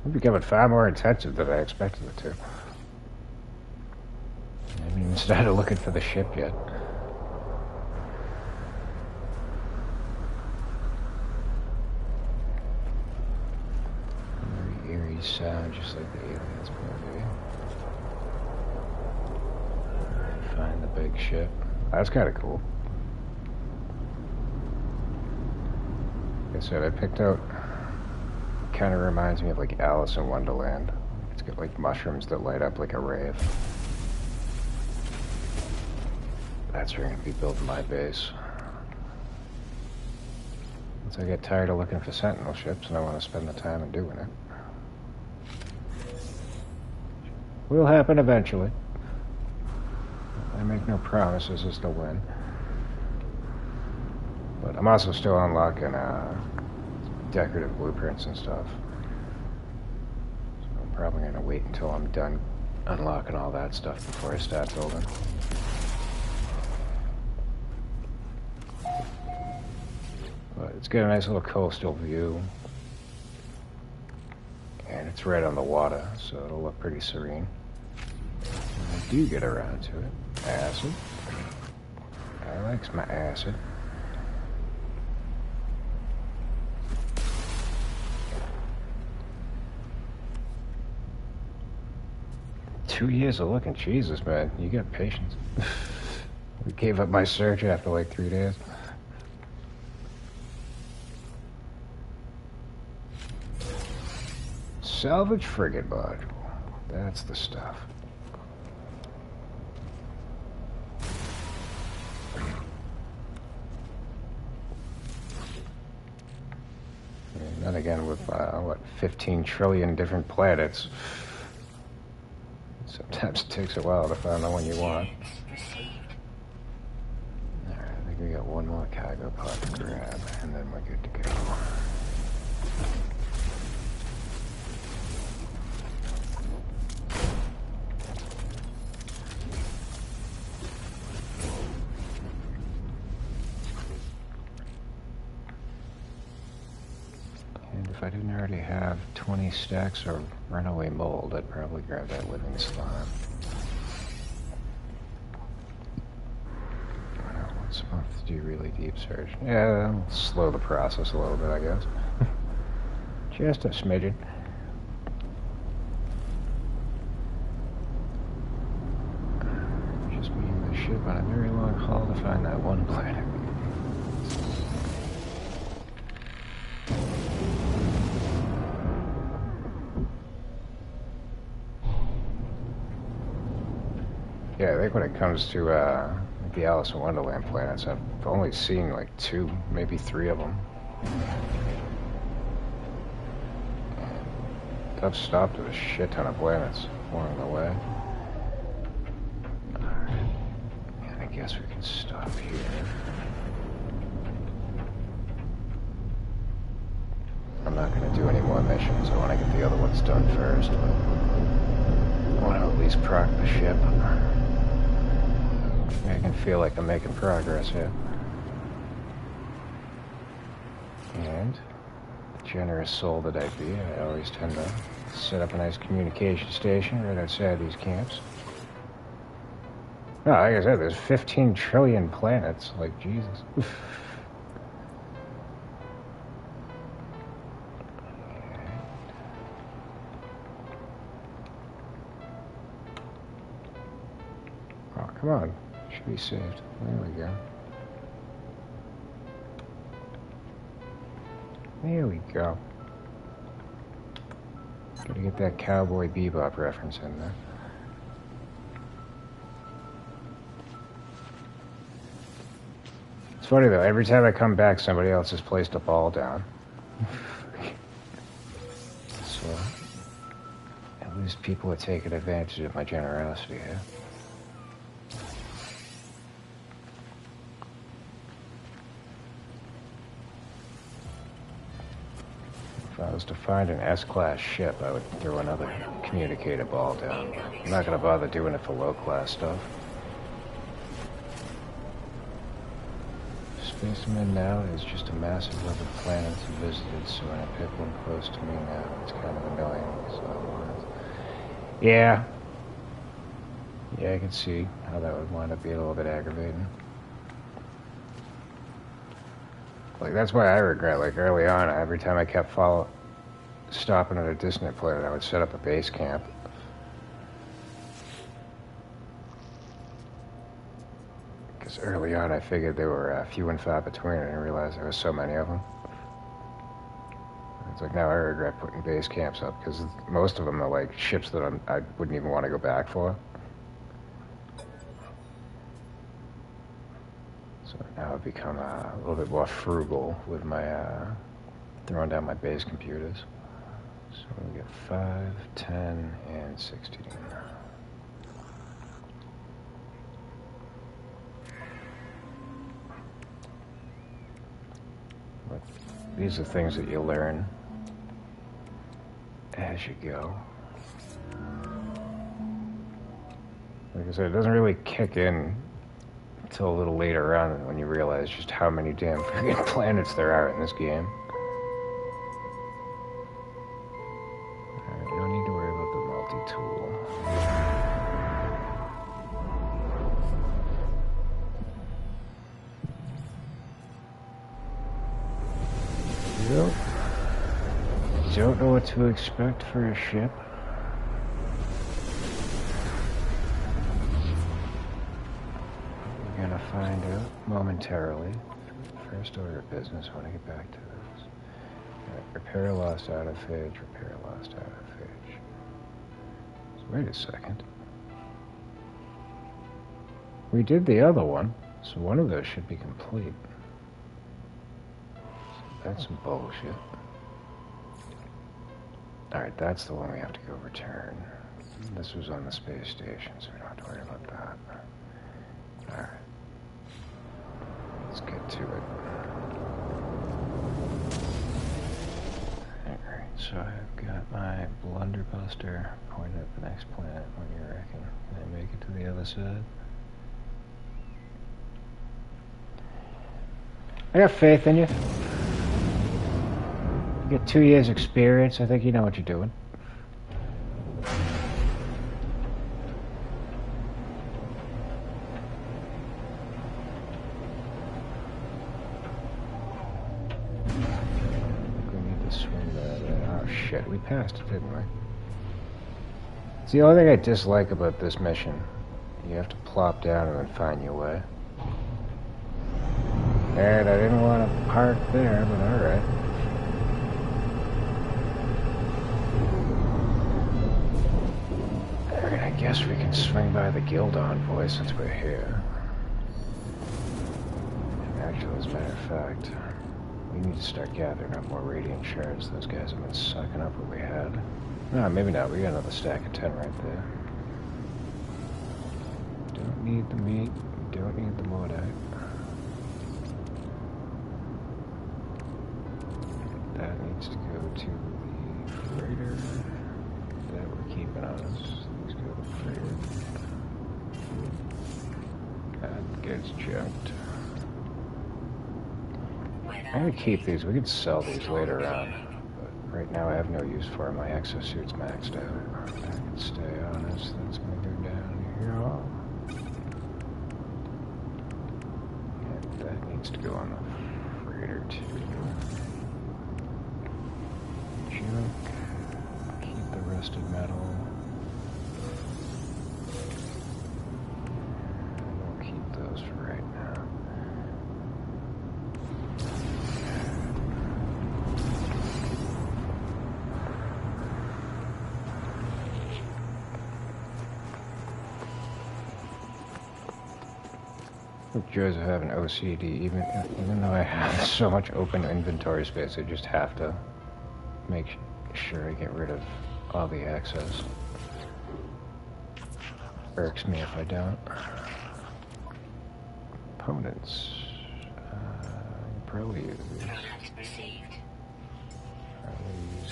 It's becoming far more intensive than I expected it to. I haven't even started looking for the ship yet. Very eerie sound, just like the aliens movie. Find the big ship. That's kind of cool. Like I said, I picked out. Kind of reminds me of like Alice in Wonderland. It's got like mushrooms that light up like a rave. That's where I'm going to be building my base. Once I get tired of looking for Sentinel ships and I want to spend the time in doing it. Will happen eventually. I make no promises as to when. But I'm also still unlocking decorative blueprints and stuff. So I'm probably going to wait until I'm done unlocking all that stuff before I start building. But it's got a nice little coastal view. And it's right on the water, so it'll look pretty serene. When I do get around to it. Acid. I likes my acid. $2 years of looking. Jesus, man. You got patience. We gave up my search after like 3 days. Salvage frigate module. That's the stuff. And then again with, what, 15 trillion different planets. Sometimes it takes a while to find the one you want. Alright, I think we got one more cargo pod to grab, and then we're good to go. And if I didn't already have 20 stacks of runaway mold, I'd probably grab that living slime. Once a month to do really deep search. Yeah, that'll slow the process a little bit, I guess. Just a smidgen. Just me and the ship on a very long haul to find that one planet. Yeah, I think when it comes to the Alice in Wonderland planets, I've only seen like 2, maybe 3 of them. And I've stopped at a shit ton of planets along the way. Alright, and I guess we can stop here. I'm not going to do any more missions. I want to get the other ones done first, but I want to at least proc the ship. I can feel like I'm making progress here. And, generous soul that I be, I always tend to set up a nice communication station right outside these camps. No, like I said, there's 15 trillion planets. Like, Jesus. Oh, come on. Should be saved. There we go. There we go. Gotta get that Cowboy Bebop reference in there. It's funny though, every time I come back somebody else has placed a ball down. So, at least people are taking advantage of my generosity here. If I was to find an S-class ship, I would throw another communicator ball down. I'm not going to bother doing it for low-class stuff. Spaceman now is just a massive web of planets visited, so when I pick one close to me now, it's kind of annoying. So yeah, I can see how that would wind up being a little bit aggravating. Like, that's why I regret, like, early on, every time I kept stopping at a distant planet, I would set up a base camp. Because early on, I figured they were few and far between, and I realized there was so many of them. It's like, now I regret putting base camps up, because most of them are, like, ships that I wouldn't even want to go back for. So now I've become a little bit more frugal with my throwing down my base computers. So we get 5, 10, and 16. But these are things that you learn as you go. Like I said, it doesn't really kick in until a little later on when you realize just how many damn freaking planets there are in this game. Alright, we don't need to worry about the multi-tool. Yep. Don't know what to expect for a ship. We're gonna find out momentarily. First order of business, I want to get back to this. Right, repair lost autophage, repair lost autophage. So wait a second. We did the other one, so one of those should be complete. So that's some bullshit. Alright, that's the one we have to go return. This was on the space station, so we don't have to worry about that. Alright. Let's get to it. Alright, so I've got my blunderbuster pointed at the next planet. What do you reckon? Can I make it to the other side? I got faith in you. You get 2 years experience. I think you know what you're doing. We need to swing that. Oh shit, we passed it, didn't we? It's the only thing I dislike about this mission. You have to plop down and then find your way. And I didn't want to park there, but alright. Alright, I guess we can swing by the guild envoy since we're here. Actually, as a matter of fact, we need to start gathering up more radiant shards. Those guys have been sucking up what we had. No, maybe not. We got another stack of 10 right there. Don't need the meat. Don't need the Modite. That needs to go to the freighter that we're keeping on us. These go to the freighter. That gets junked. I'm gonna keep these. We can sell these later on. But right now I have no use for them. My exosuit's maxed out. I can stay on this. That's gonna go down here. And that needs to go on the freighter too. Keep the rusted metal. We'll keep those for right now. Look, joys of having OCD. Even though I have so much open inventory space, I just have to make sure I get rid of all the access. Irks me if I don't. Opponents. Probably use these.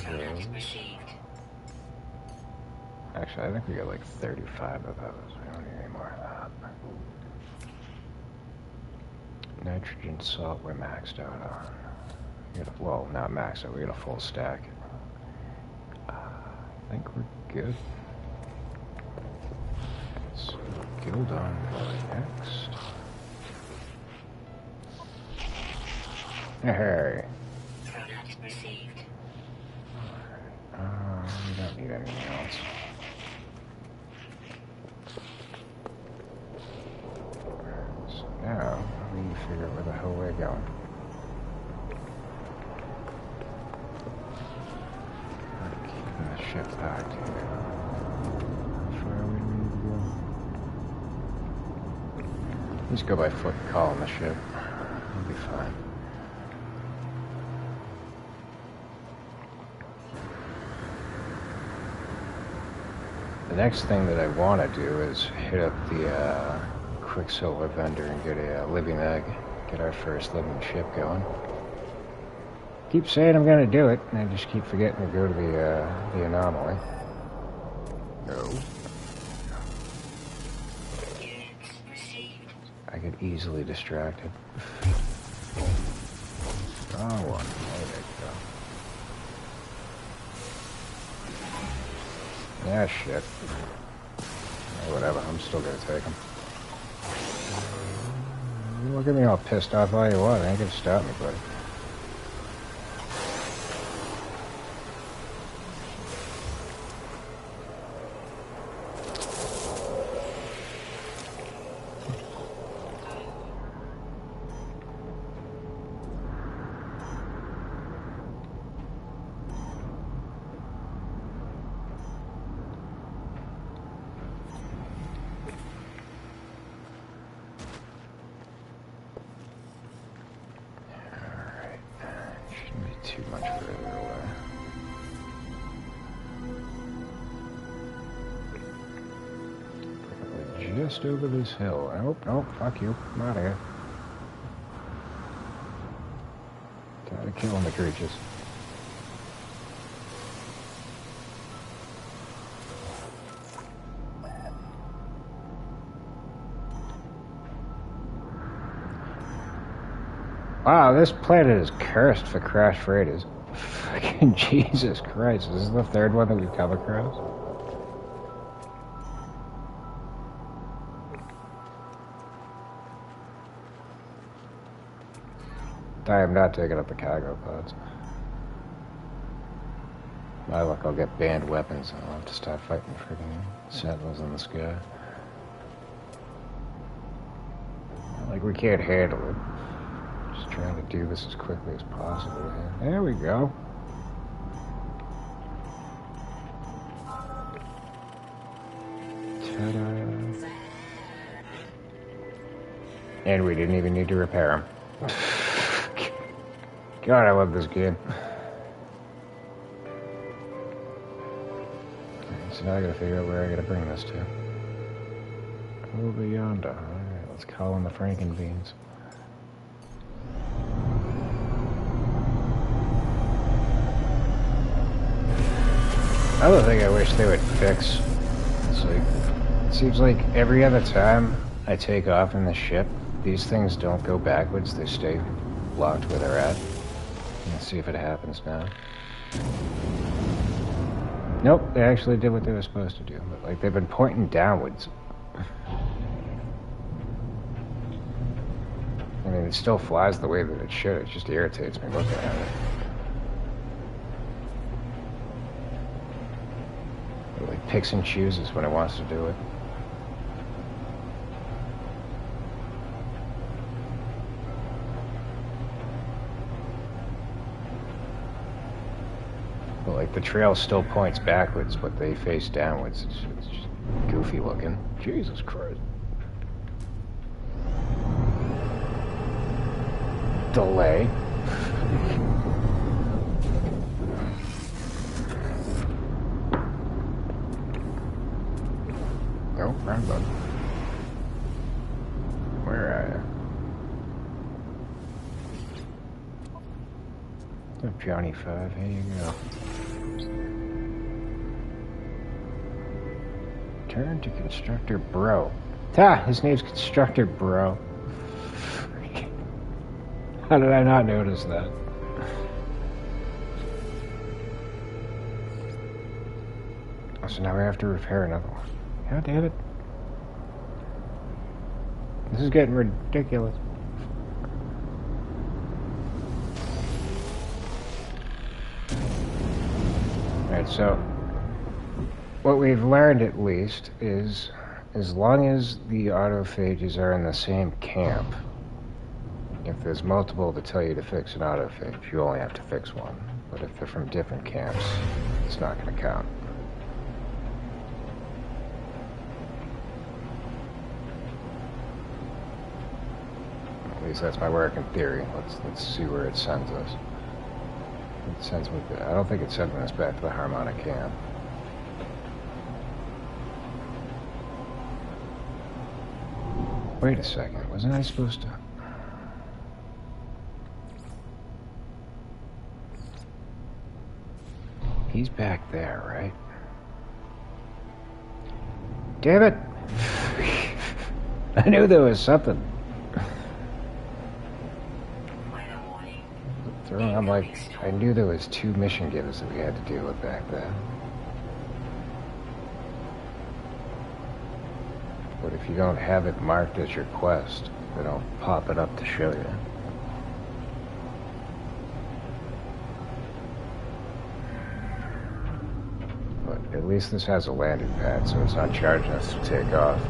Coordinates received. Actually, I think we got like 35 of those. We don't need any more of that. Nitrogen salt we're maxed out on. Well, not maxed out, we got a full stack. I think we're good. So, Gildon next. Hey. Coordinates received. We don't need anything else. So now, we need to figure out where the hell we're going. Keeping the ship packed here. How far we need to go? Just go by foot and call on the ship. We'll be fine. The next thing that I want to do is hit up the Quicksilver vendor and get a living egg. Get our first living ship going. Keep saying I'm going to do it, and I just keep forgetting to go to the anomaly. No. Units received. I get easily distracted. Oh, one. There you go. Yeah, shit. Oh, whatever, I'm still gonna take him. You look at me all pissed off all you want. I ain't gonna stop me, buddy. Too much further away. Probably just over this hill. Nope, nope, fuck you. I'm out of here. Tired of killing the creatures. Wow, this planet is cursed for crash freighters. Fucking Jesus Christ, is this the third one that we've come across? I am not taking up the cargo pods. My luck, I'll get banned weapons and I'll have to start fighting freaking sentinels in the sky. Like, we can't handle it. Just trying to do this as quickly as possible. Man. There we go. Ta-da. And we didn't even need to repair them. God, I love this game. Okay, so now I gotta figure out where I gotta bring this to. Over yonder. Alright, let's call in the Frankenbeans. Another thing I wish they would fix is, like, it seems like every other time I take off in the ship, these things don't go backwards, they stay locked where they're at. Let's see if it happens now. Nope, they actually did what they were supposed to do, but like they've been pointing downwards. I mean, it still flies the way that it should, it just irritates me looking at it. It like picks and chooses when it wants to do it. But like the trail still points backwards, but they face downwards. It's just goofy looking. Jesus Christ. Delay. Nope, wrong button. Where are you? The Johnny 5, here you go. Turn to Constructor Bro. His name's Constructor Bro. How did I not notice that? So now we have to repair another one. God damn it. This is getting ridiculous. Alright, so what we've learned at least is as long as the autophages are in the same camp, if there's multiple to tell you to fix an autophage, you only have to fix one. But if they're from different camps, it's not going to count. At least that's my working theory. Let's see where it sends us. It sends me. I don't think it's sending us back to the harmonic camp. Wait a second. Wasn't I supposed to? He's back there, right? Damn it! I knew there was something. I'm like, I knew there was 2 mission givers that we had to deal with back then. But if you don't have it marked as your quest, they don't pop it up to show you. But at least this has a landing pad, so it's not charging us to take off.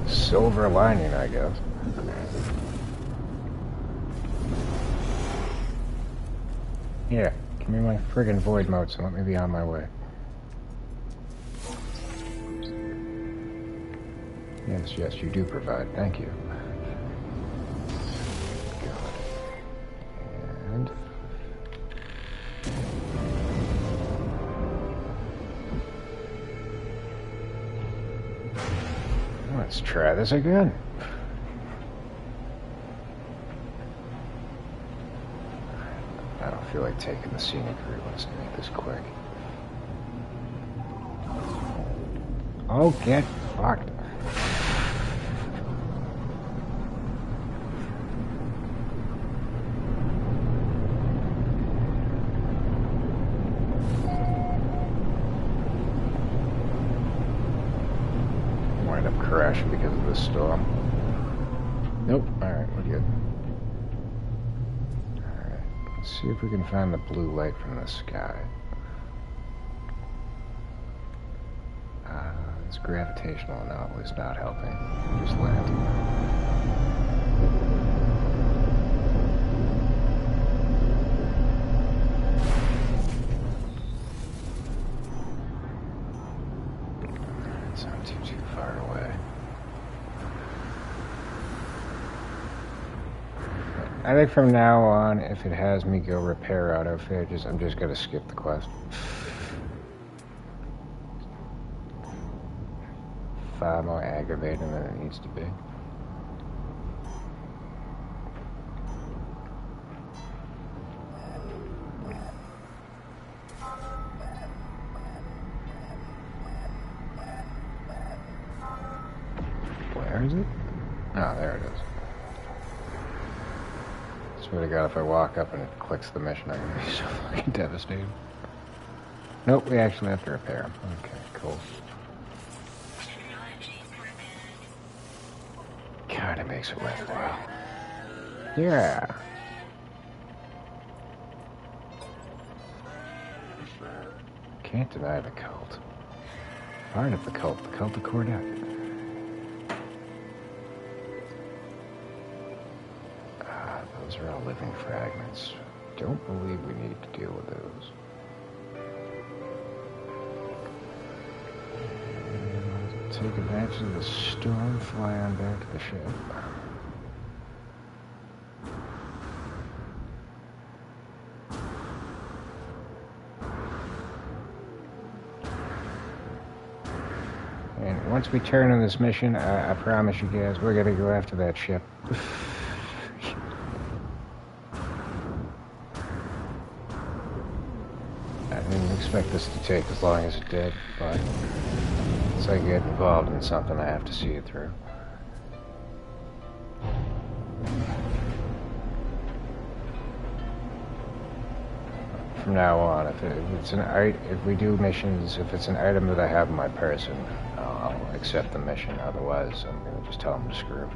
Silver lining, I guess. Yeah, give me my friggin' void mode so let me be on my way. Yes, you do provide. Thank you. God. And... let's try this again. I don't feel like taking the scenic route. Let's make this quick. Oh, get fucked. Wind up crashing because of this storm. Nope. Alright, we're good. See if we can find the blue light from the sky. This gravitational anomaly is not helping. Just land. It's not too far away. I think from now on, if it has me go repair autophages, I'm just going to skip the quest. Far more aggravating than it needs to be. Where is it? Oh, there it is. Swear to God, if I walk up and it clicks the mission, I'm gonna be so fucking devastated. Nope, we actually have to repair them. Okay, cool. God, it makes it worthwhile. Yeah. Can't deny the cult. Part of the cult of Cordet. Those are all living fragments. Don't believe we need to deal with those. And take advantage of the storm, fly on back to the ship. And once we turn on this mission, I promise you guys, we're gonna go after that ship. expect this to take as long as it did, but once I get involved in something, I have to see it through. From now on, if we do missions, if it's an item that I have in my person, I'll accept the mission. Otherwise, I'm gonna just tell them to screw.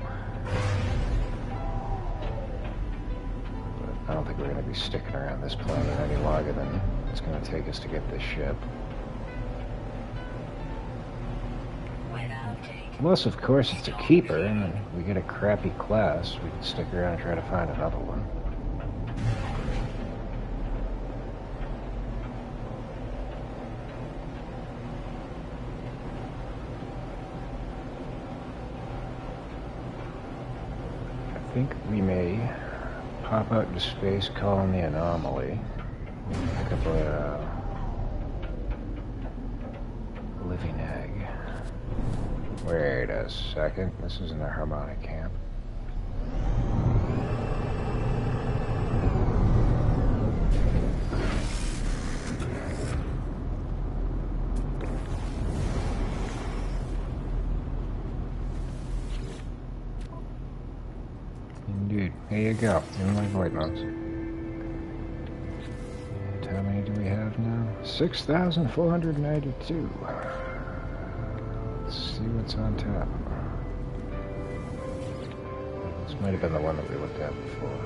But I don't think we're gonna be sticking around this planet any longer than it's gonna take us to get this ship. Unless, of course, it's a keeper, and we get a crappy class, we can stick around and try to find another one. I think we may pop out into space, call in the anomaly, pick up a living egg. Wait a second, this isn't a harmonic camp. Indeed, here you go, in my void notes. And how many do we have now? 6,492. Let's see what's on top. This might have been the one that we looked at before.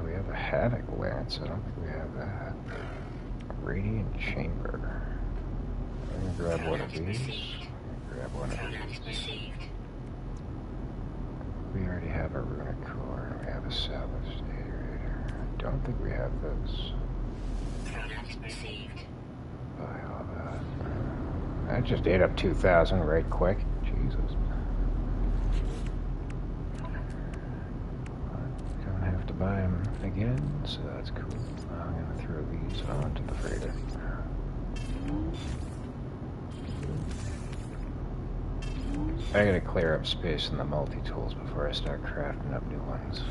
We have a Havoc Lance. I don't think we have that. Radiant Chamber. I'm gonna grab one of these. Grab one of these. We already have a Runic Core. We have a Salvaged Aerator. I don't think we have this. Buy all that. I just ate up 2,000 right quick. Jesus. Don't have to buy them again, so that's cool. I'm gonna throw these onto the freighter. I gotta clear up space in the multi-tools before I start crafting up new ones.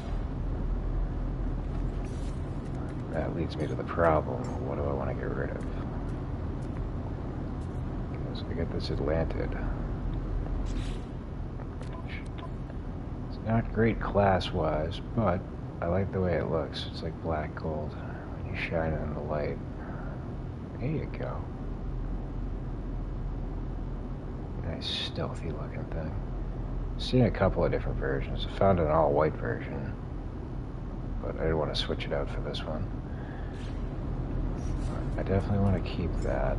That leads me to the problem. What do I want to get rid of? So I get this Atlantid. It's not great class-wise, but I like the way it looks. It's like black gold when you shine it in the light. There you go. Nice stealthy looking thing. Seen a couple of different versions. I found an all-white version, but I didn't want to switch it out for this one. I definitely want to keep that.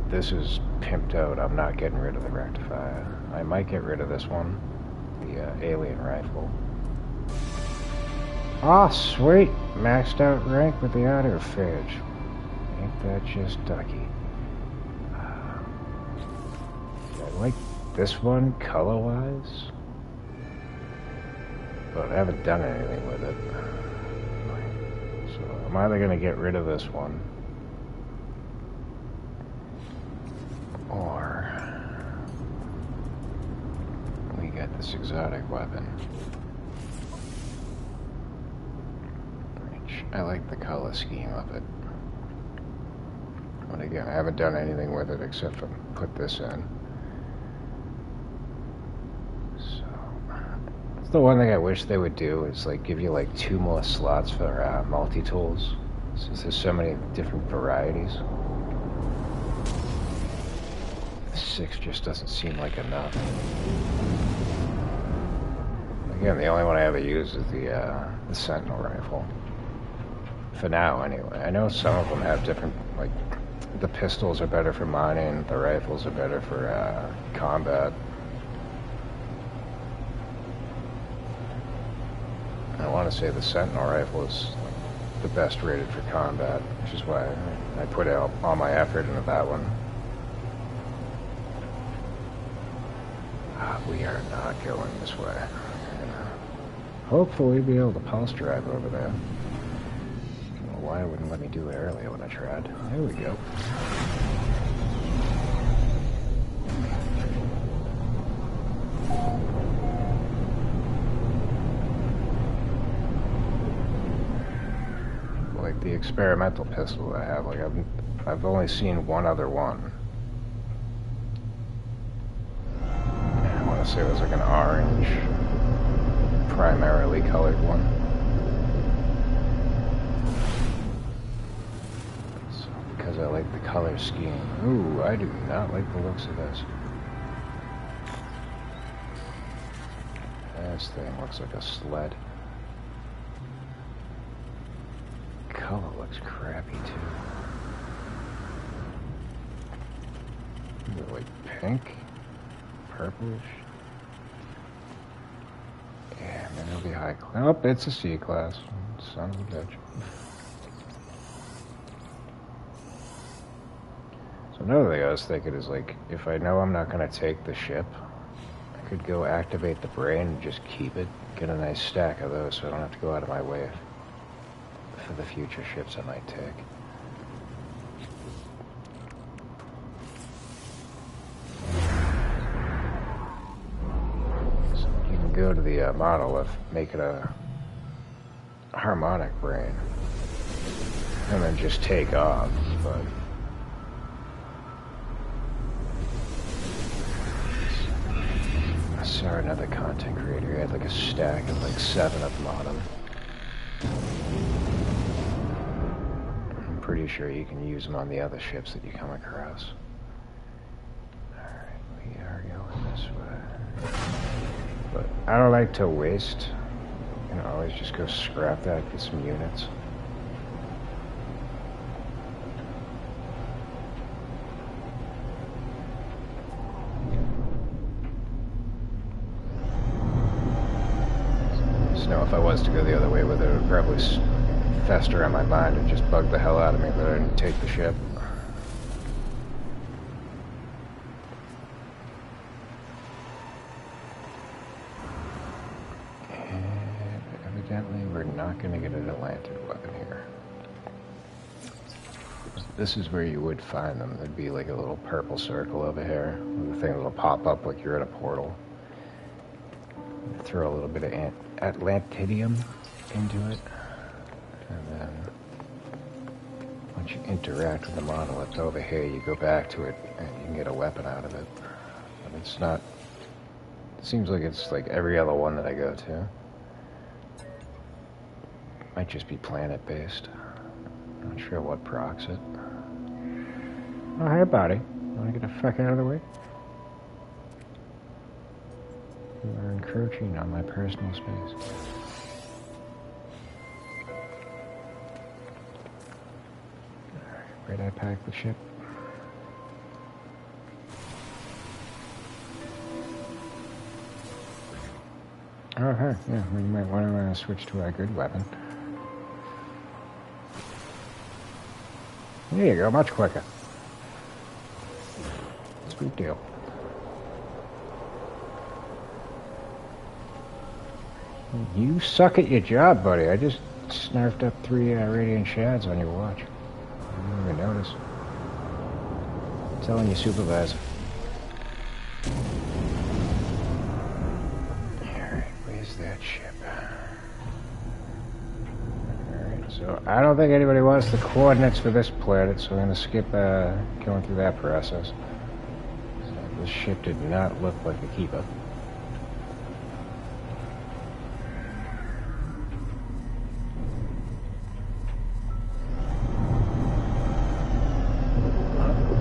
This is pimped out. I'm not getting rid of the rectifier. I might get rid of this one, the alien rifle. Ah, sweet! Maxed out rank with the autophage. Ain't that just ducky? I like this one color-wise, but I haven't done anything with it. So I'm either going to get rid of this one, or we get this exotic weapon. Which I like the color scheme of it. But again, I haven't done anything with it except for put this in. The one thing I wish they would do is like give you like 2 more slots for multi-tools, since there's so many different varieties. 6 just doesn't seem like enough. Again, the only one I ever use is the Sentinel rifle. For now, anyway. I know some of them have different, like, the pistols are better for mining, the rifles are better for combat. I want to say the Sentinel rifle is like the best rated for combat, which is why I put out all my effort into that one. We are not going this way. Hopefully be able to pulse drive over there. Well, why wouldn't let me do it earlier when I tried? There we go. experimental pistol that I have. Like I've only seen one other one. I want to say it was like an orange, primarily colored one. So because I like the color scheme. Ooh, I do not like the looks of this. This thing looks like a sled. Color looks crappy too. Is it like pink? Purplish? Yeah, maybe it'll be high class. Oh, it's a C class. Son of a bitch. So another thing I was thinking is like, if I know I'm not going to take the ship, I could go activate the brain and just keep it. Get a nice stack of those so I don't have to go out of my way for the future ships I might take. So you can go to the monolith, make it a harmonic brain, and then just take off, but I saw another content creator, he had like a stack of like 7 of them on him. Pretty sure you can use them on the other ships that you come across. Alright, we are going this way. But I don't like to waste. You know, always just go scrap that, get some units. So now if I was to go the other way with it, it would probably fester on my mind and just bug the hell out of me that I didn't take the ship. And evidently we're not going to get an Atlantic weapon here. This is where you would find them. There'd be like a little purple circle over here. The thing that'll pop up like you're in a portal. Throw a little bit of Atlantidium into it. And then, once you interact with the monolith over here, you go back to it and you can get a weapon out of it. But it's not, it seems like it's like every other one that I go to. Might just be planet-based. Not sure what procs it. Oh, hey, buddy. You wanna get the fuck out of the way? You are encroaching on my personal space. Where'd I pack the ship? Oh, hey, yeah, we might want to switch to a good weapon. There you go, much quicker. Sweet deal. You suck at your job, buddy. I just snarfed up 3 radiant shads on your watch. I didn't even notice. I'm telling your supervisor. Alright, where's that ship? Alright, so I don't think anybody wants the coordinates for this planet, so I'm going to skip going through that process. So this ship did not look like a keeper.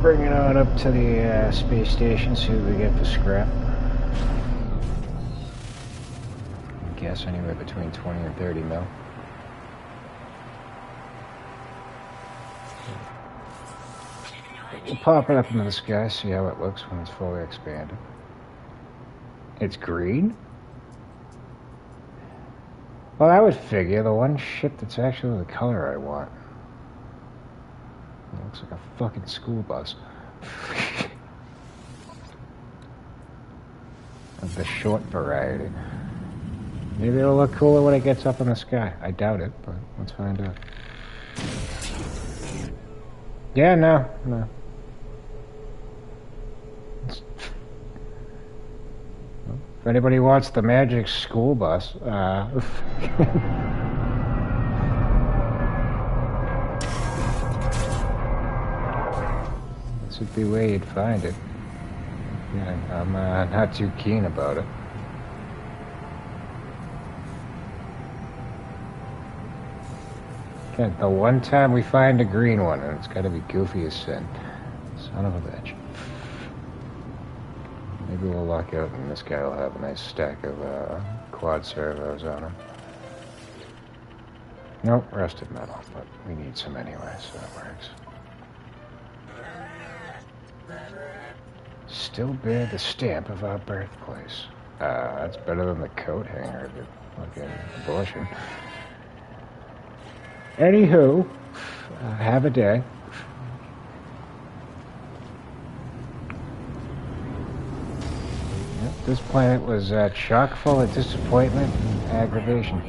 Bring it on up to the space station, see what we get for scrap. I guess anywhere between 20 and 30 mil. We'll pop it up into the sky, see how it looks when it's fully expanded. It's green? Well, I would figure the one ship that's actually the color I want. It looks like a fucking school bus. Of the short variety. Maybe it'll look cooler when it gets up in the sky. I doubt it, but let's find out. Yeah, no. If anybody wants the magic school bus, this would be where you'd find it. Yeah, I'm not too keen about it. Again, the one time we find a green one, and it's got to be goofy as sin. Son of a bitch. Maybe we'll lock out, and this guy will have a nice stack of quad servos on him. Nope, rusted metal, but we need some anyway, so that works. Still bear the stamp of our birthplace. That's better than the coat hanger of the fucking abortion. Anywho, have a day. Yep, this planet was chock full of disappointment and aggravation.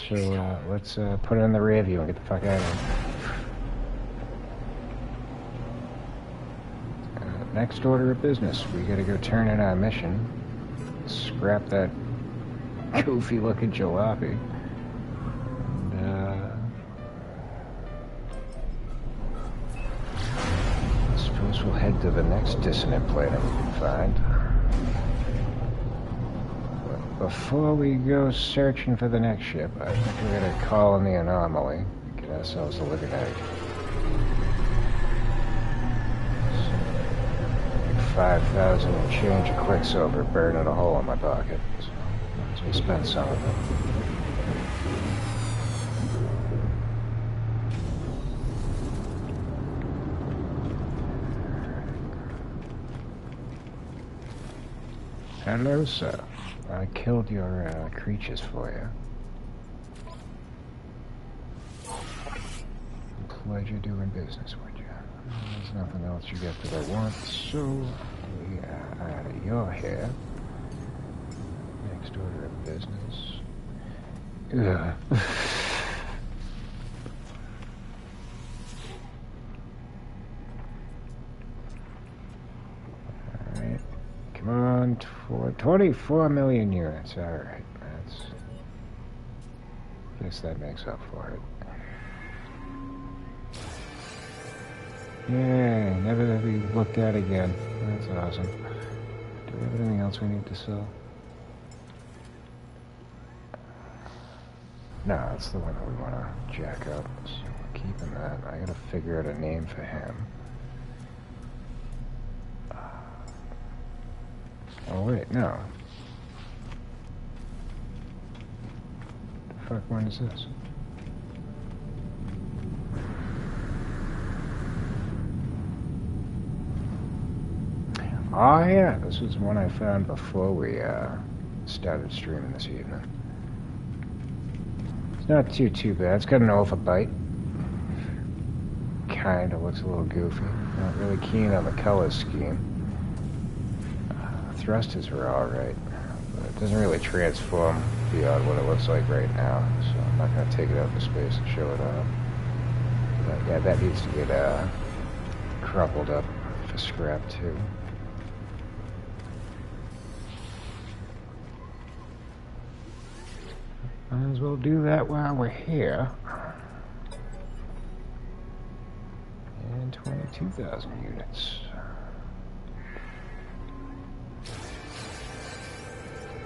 So let's put it in the rear view and get the fuck out of here. Next order of business, we gotta go turn in our mission. Scrap that goofy looking jalopy. And I suppose we'll head to the next dissonant planet we can find. Before we go searching for the next ship, I think we're gonna call in the anomaly, get ourselves a living egg. So, 5,000 and change of quicksilver burning a hole in my pocket. So might as well spend some of it. Hello, sir. I killed your creatures for you. Pleasure doing business with you. There's nothing else you get that I want, so we are out of your hair. Next order of business. Ugh. Alright. Come on, 24 million units. Alright, that's... guess that makes up for it. Yay, never to be looked at again. That's awesome. Do we have anything else we need to sell? No, that's the one that we want to jack up. So we're keeping that. I gotta figure out a name for him. Oh wait, no. The fuck one is this? Oh yeah, this was one I found before we started streaming this evening. It's not too bad. It's got an overbite. Kinda looks a little goofy. Not really keen on the color scheme. Thrusters were alright, but it doesn't really transform beyond what it looks like right now, so I'm not going to take it out into space and show it off. But yeah, that needs to get crumpled up for scrap too. Might as well do that while we're here. And 22,000 units.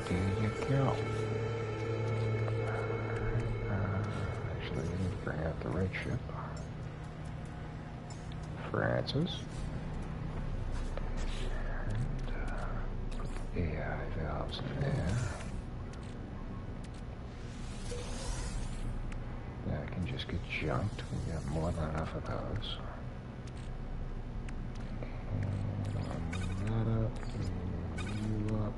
There you go. Actually, we need to bring out the right ship. Francis. And put the AI valves in there. That can just get junked. We got more than enough of those. And that up. You up.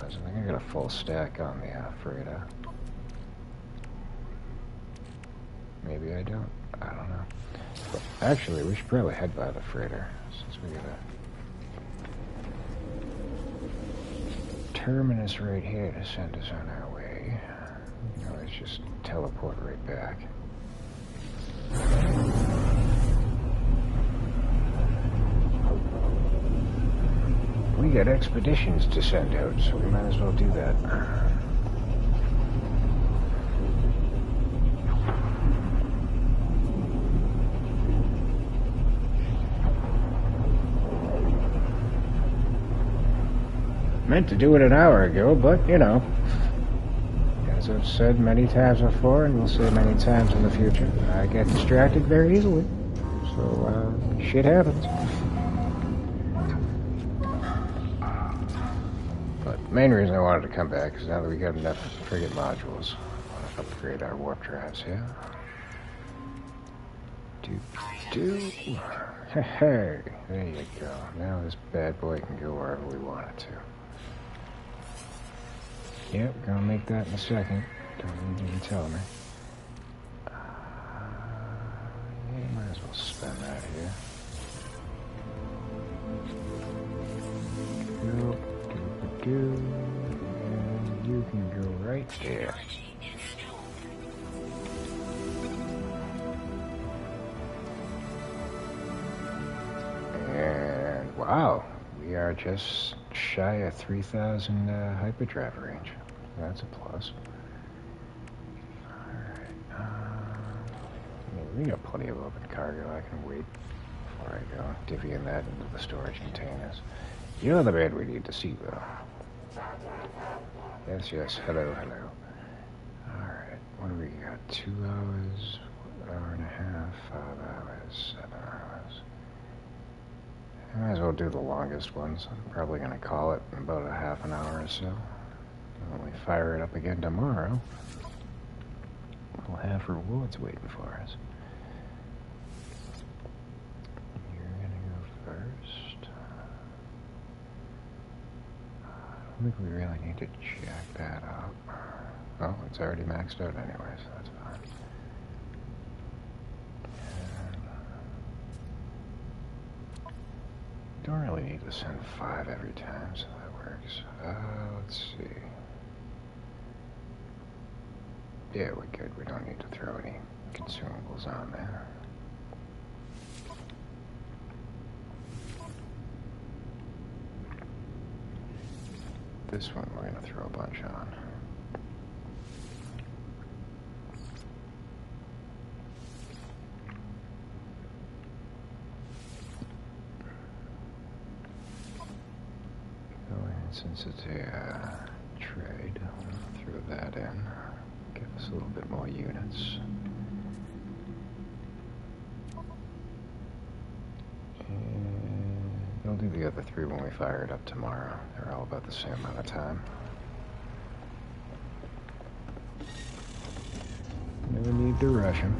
I think I got a full stack on the freighter. Maybe I don't. I don't know. But actually, we should probably head by the freighter since we got a terminus right here to send us on our way. You know, let's just teleport right back. We got expeditions to send out, so we might as well do that. Meant to do it an hour ago, but, you know, as I've said many times before, and will say many times in the future, I get distracted very easily. So, shit happens. But the main reason I wanted to come back is now that we got enough frigate modules, I want to upgrade our warp drives, yeah? Hey, there you go. Now this bad boy can go wherever we want it to. Yep, gonna make that in a second. Don't need you to tell me. Yeah, might as well spend that here. And you can go right there. And wow, we are just shy of 3,000 hyperdrive range. That's a plus. Alright, we got plenty of open cargo. I can wait before I go divvying that into the storage containers. You're the man we need to see, though. Yes, hello. Alright, what do we got? 2 hours, hour and a half, 5 hours, 7 hours. I might as well do the longest ones. I'm probably going to call it in about a half an hour or so. When we fire it up again tomorrow, we'll have rewards waiting for us. You're going to go first. I don't think we really need to jack that up. Oh, it's already maxed out anyway, so that's fine. Don't really need to send 5 every time, so that works. Let's see. Yeah, we're good. We don't need to throw any consumables on there. This one we're going to throw a bunch on. Since it's a trade, I'll throw that in. Give us a little bit more units. And we'll do the other 3 when we fire it up tomorrow. They're all about the same amount of time. No need to rush them.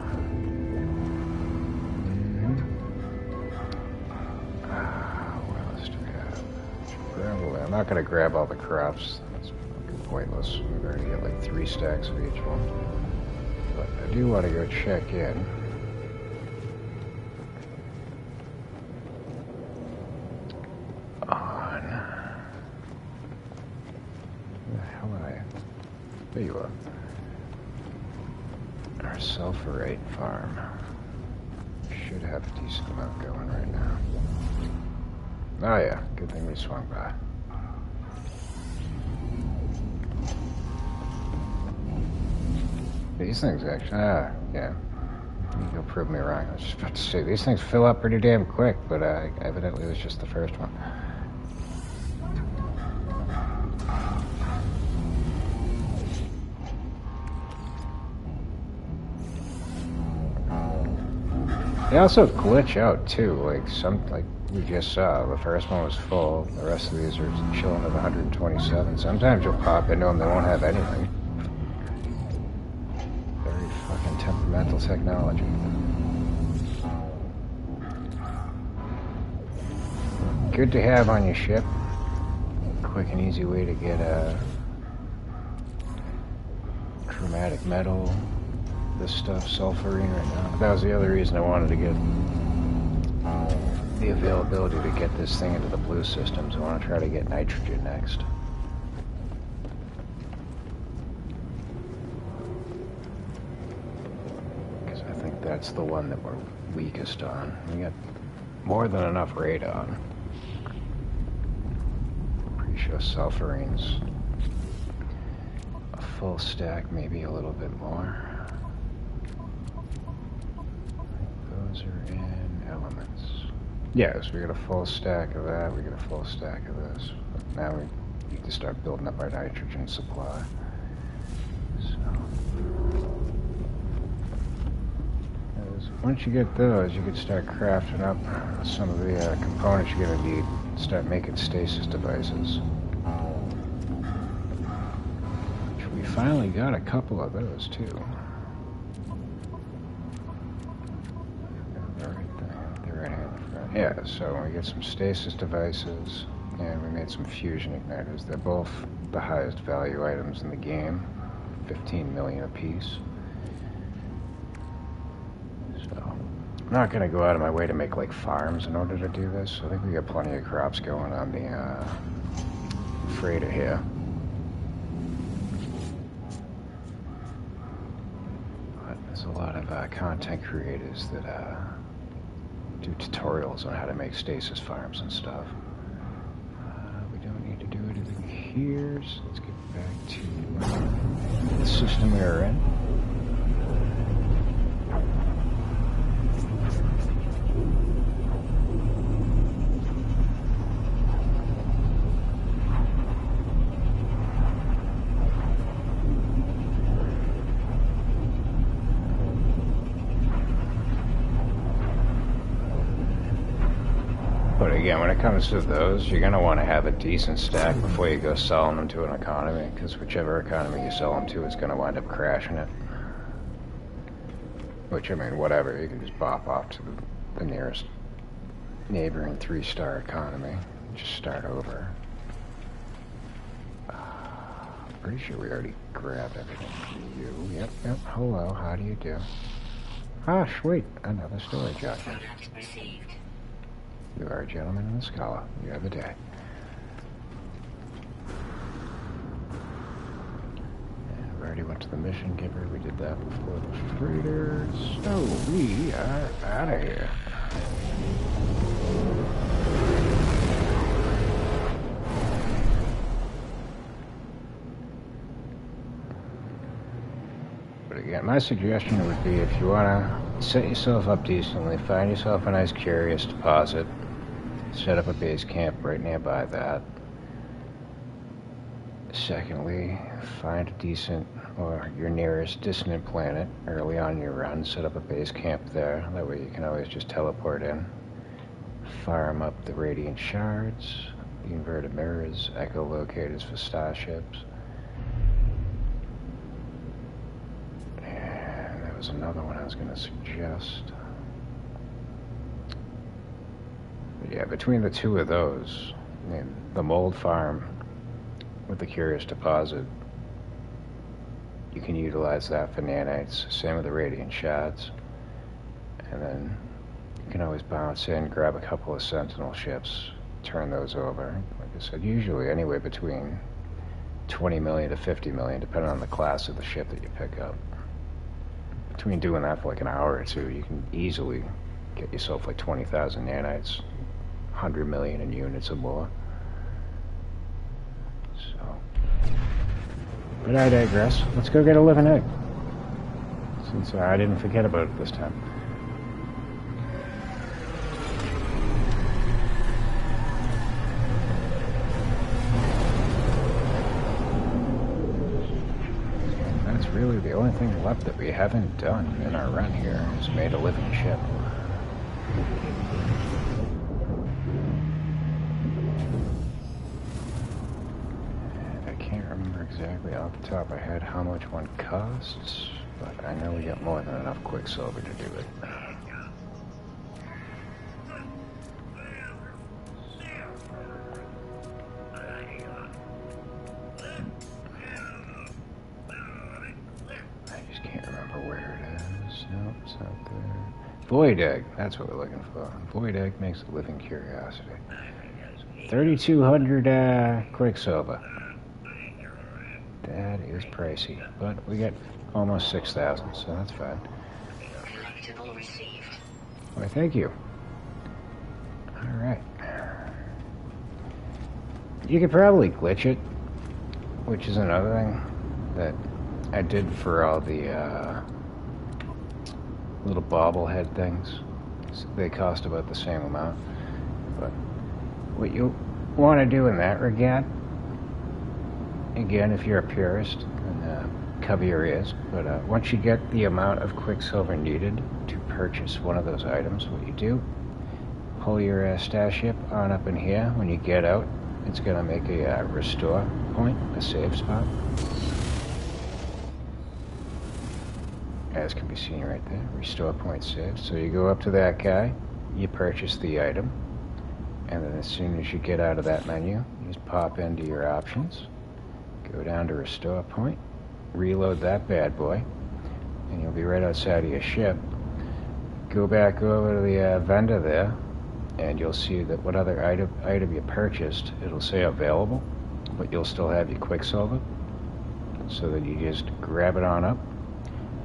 I'm not going to grab all the crops. That's pointless. We've already got like 3 stacks of each one. But I do want to go check in. On... Where the hell am I? There you are. Our sulfurate farm. Should have a decent amount going right now. Oh yeah, good thing we swung by. These things actually, yeah. You'll prove me wrong. I was just about to say, these things fill up pretty damn quick, but evidently it was just the first one. They also glitch out too, like we just saw. The first one was full, the rest of these are chilling at 127. Sometimes you'll pop into them, they won't have anything. Temperamental technology. Good to have on your ship. Quick and easy way to get a chromatic metal, this stuff, sulfurine right now. That was the other reason I wanted to get the availability to get this thing into the blue systems. I want to try to get nitrogen next. That's the one that we're weakest on. We got more than enough radon. Pretty sure sulfurine's a full stack, maybe a little bit more. Those are in elements. Yeah, so we got a full stack of that, we got a full stack of this. But now we need to start building up our nitrogen supply. So, once you get those, you can start crafting up some of the components you're going to need. Start making stasis devices. Which we finally got a couple of those too. They're right here in the front. Yeah, so we get some stasis devices, and we made some fusion igniters. They're both the highest value items in the game, 15 million apiece. I'm not going to go out of my way to make like farms in order to do this. I think we got plenty of crops going on the freighter here. But there's a lot of content creators that do tutorials on how to make stasis farms and stuff. We don't need to do anything here, so let's get back to the system we are in. But again, when it comes to those, you're going to want to have a decent stack before you go selling them to an economy, because whichever economy you sell them to is going to wind up crashing it. Which, I mean, whatever, you can just bop off to the nearest neighboring 3-star economy. Just start over. Pretty sure we already grabbed everything for you. Yep, hello, how do you do? Ah, sweet, another storage object. You are a gentleman and a scholar. You have a day. And we already went to the mission giver. We did that before the freighters. So we are out of here. But again, my suggestion would be if you want to set yourself up decently, find yourself a nice curious deposit, set up a base camp right nearby that. Secondly, find a decent or your nearest dissonant planet early on in your run, set up a base camp there. That way you can always just teleport in. Farm up the radiant shards, the inverted mirrors, echolocators for starships. And there was another one I was going to suggest. But yeah, between the two of those, I mean, the mold farm with the curious deposit, you can utilize that for nanites. Same with the radiant shards. And then you can always bounce in, grab a couple of Sentinel ships, turn those over. Like I said, usually anywhere between 20 million to 50 million, depending on the class of the ship that you pick up. Between doing that for like an hour or two, you can easily get yourself like 20,000 nanites, 100 million in units or more. So, but I digress. Let's go get a living egg, since I didn't forget about it this time. That's really the only thing left that we haven't done in our run here, is made a living ship. Exactly off the top of my head how much one costs, but I know we got more than enough quicksilver to do it. I just can't remember where it is. Nope, it's not there. Void egg, that's what we're looking for. Void egg makes a living curiosity. 3,200 quicksilver. That is pricey, but we get almost 6,000, so that's fine. Collectible received. Why, thank you. Alright. You could probably glitch it, which is another thing that I did for all the little bobblehead things. They cost about the same amount. But what you want to do in that regard again, if you're a purist, then cover your ears. But once you get the amount of Quicksilver needed to purchase one of those items, what you do, pull your stash ship on up in here. When you get out, it's going to make a restore point, a save spot. As can be seen right there, restore point saved. So you go up to that guy, you purchase the item, and then as soon as you get out of that menu, you just pop into your options, go down to restore point, reload that bad boy, and you'll be right outside of your ship. Go back over to the vendor there, and you'll see that what other item you purchased, it'll say available, but you'll still have your Quicksilver, so that you just grab it on up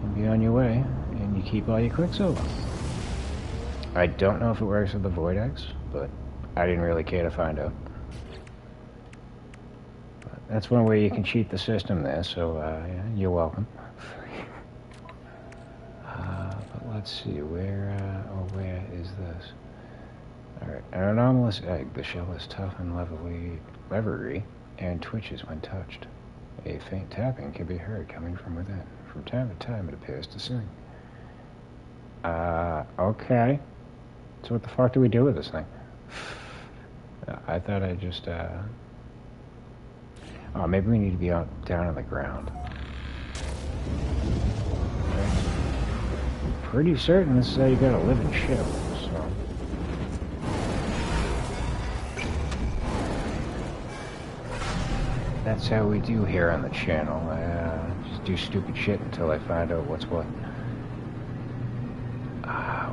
and be on your way, and you keep all your Quicksilver. I don't know if it works with the Void Eggs, but I didn't really care to find out. But that's one way you can cheat the system there, so yeah, you're welcome. But let's see, where is this? Alright, an anomalous egg. The shell is tough and leathery and twitches when touched. A faint tapping can be heard coming from within. From time to time, it appears to sing. Okay. So what the fuck do we do with this thing? I thought I just, oh, maybe we need to be down on the ground. I'm pretty certain this is how you gotta live in ship, so... That's how we do here on the channel. Just do stupid shit until I find out what's what.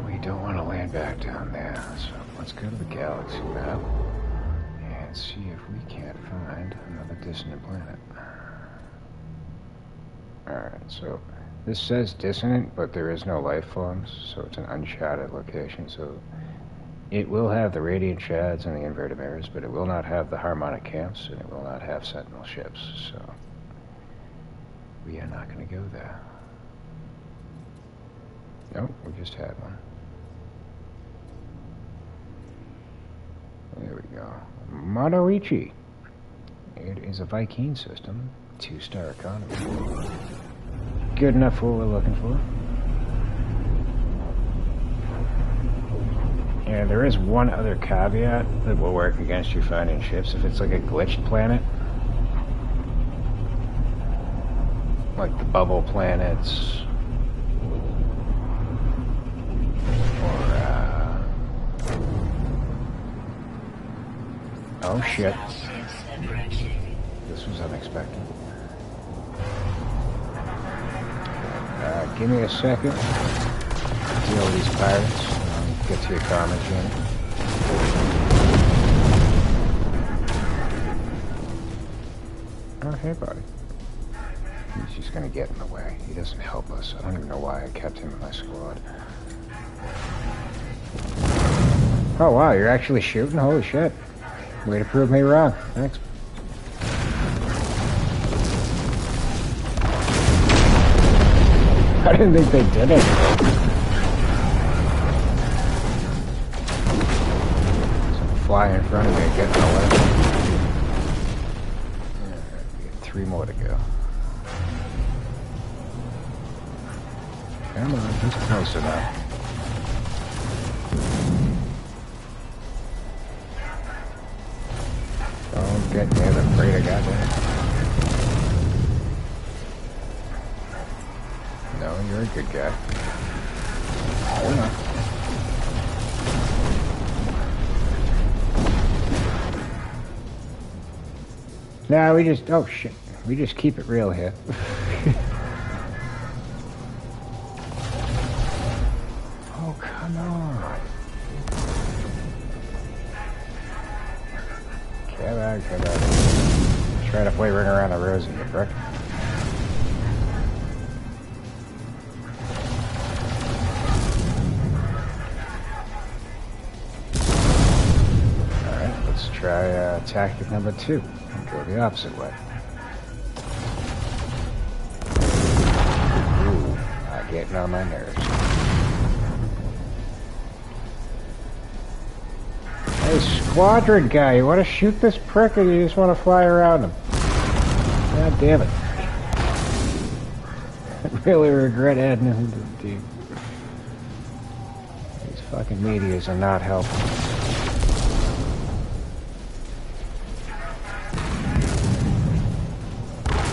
We don't want to land back down there, so let's go to the galaxy map and see if we can't find another dissonant planet. Alright, so this says dissonant, but there is no life forms, so it's an uncharted location, so it will have the radiant shards and the inverted mirrors, but it will not have the harmonic camps, and it will not have Sentinel ships, so we are not going to go there. Nope, we just had one. There we go. Monoichi. It is a Viking system, 2-star economy. Good enough for what we're looking for. Yeah, there is one other caveat that will work against you finding ships. If it's like a glitched planet, like the bubble planets, or oh shit, this was unexpected. Give me a second. Deal with these pirates. Get to your comments, Jenny. Oh, hey, buddy. He's just gonna get in the way. He doesn't help us. I don't even know why I kept him in my squad. Oh, wow, you're actually shooting? Holy shit. Way to prove me wrong. Thanks. I didn't think they did it. Fly in front of me and get in the way. We got 3 more to go. Come on, he's close enough. Don't get near the freighter, goddamn. No, you're a good guy. You're not. No, we just, oh shit, we just keep it real here. Oh, come on. Come on, come on. Try to play Ring Around the Rosie, you prick. Alright, let's try tactic number 2. Go the opposite way. Ooh, getting on my nerves. Hey, squadron guy, you want to shoot this prick or you just want to fly around him? God damn it. I really regret adding him to the team. These fucking medias are not helping.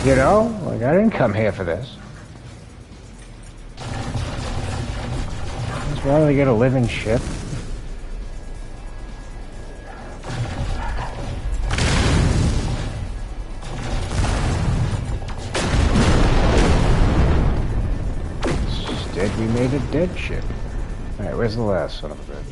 You know, like, I didn't come here for this. Just rather get a living ship. Instead, we made a dead ship. Alright, where's the last son of a bitch?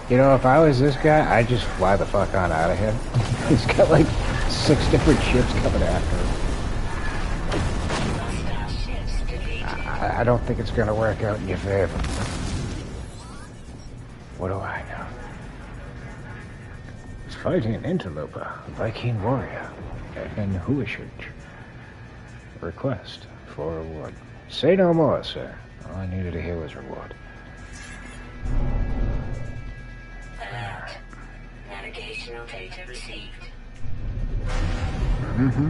You know, if I was this guy, I'd just fly the fuck on out of here. He's got like 6 different ships coming after him. I don't think it's gonna work out in your favor. What do I know? He's fighting an interloper, a Viking warrior, and Huishich. Request for reward. Say no more, sir. All I needed to hear was reward. Alert. Navigational data received. Mm-hmm.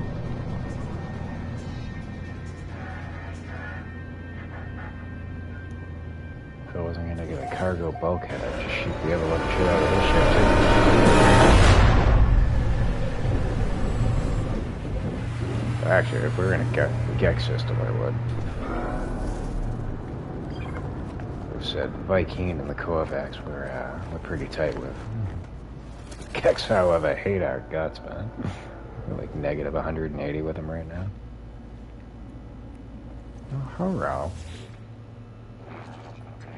If I wasn't gonna get a cargo bulkhead, I'd just shoot the other little shit out of this ship too. Actually, if we were in a Gek system, I would. We've said Viking and the Kovacs we're pretty tight with. Geks, however, hate our guts, man. We're like negative 180 with them right now. Oh, hurrah.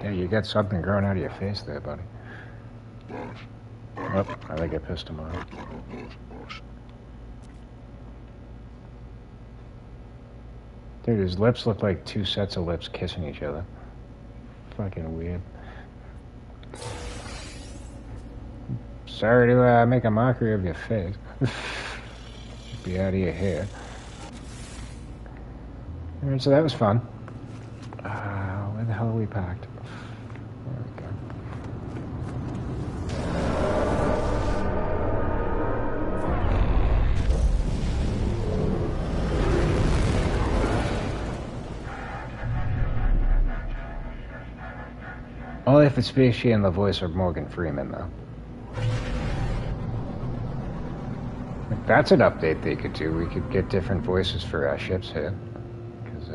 Yeah, you got something growing out of your face there, buddy. Oh, I think I pissed him off. Dude, his lips look like 2 sets of lips kissing each other. Fucking weird. Sorry to make a mockery of your face. Be out of your hair. Alright, so that was fun. Where the hell are we packed? There we go. Only if it's Spacey and the voice of Morgan Freeman, though. That's an update they could do. We could get different voices for our ships here. Because,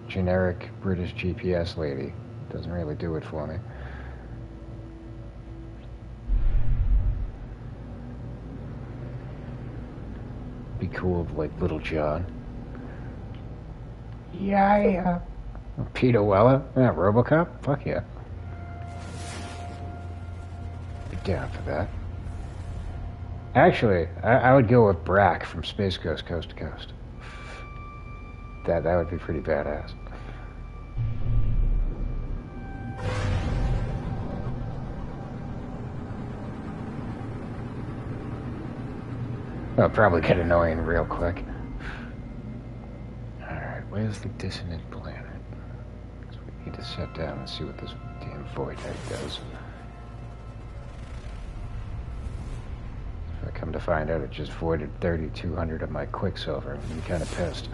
generic British GPS lady doesn't really do it for me. Be cool if, like, Little John. Yeah. Peter Weller? Yeah, RoboCop? Fuck yeah. Be down for that. Actually, I would go with Brack from Space Ghost Coast to Coast. That would be pretty badass. That'll probably get annoying real quick. Alright, where's the dissonant planet? So we need to sit down and see what this damn void head does. If I come to find out it just voided 3,200 of my Quicksilver, I'm gonna be kind of pissed.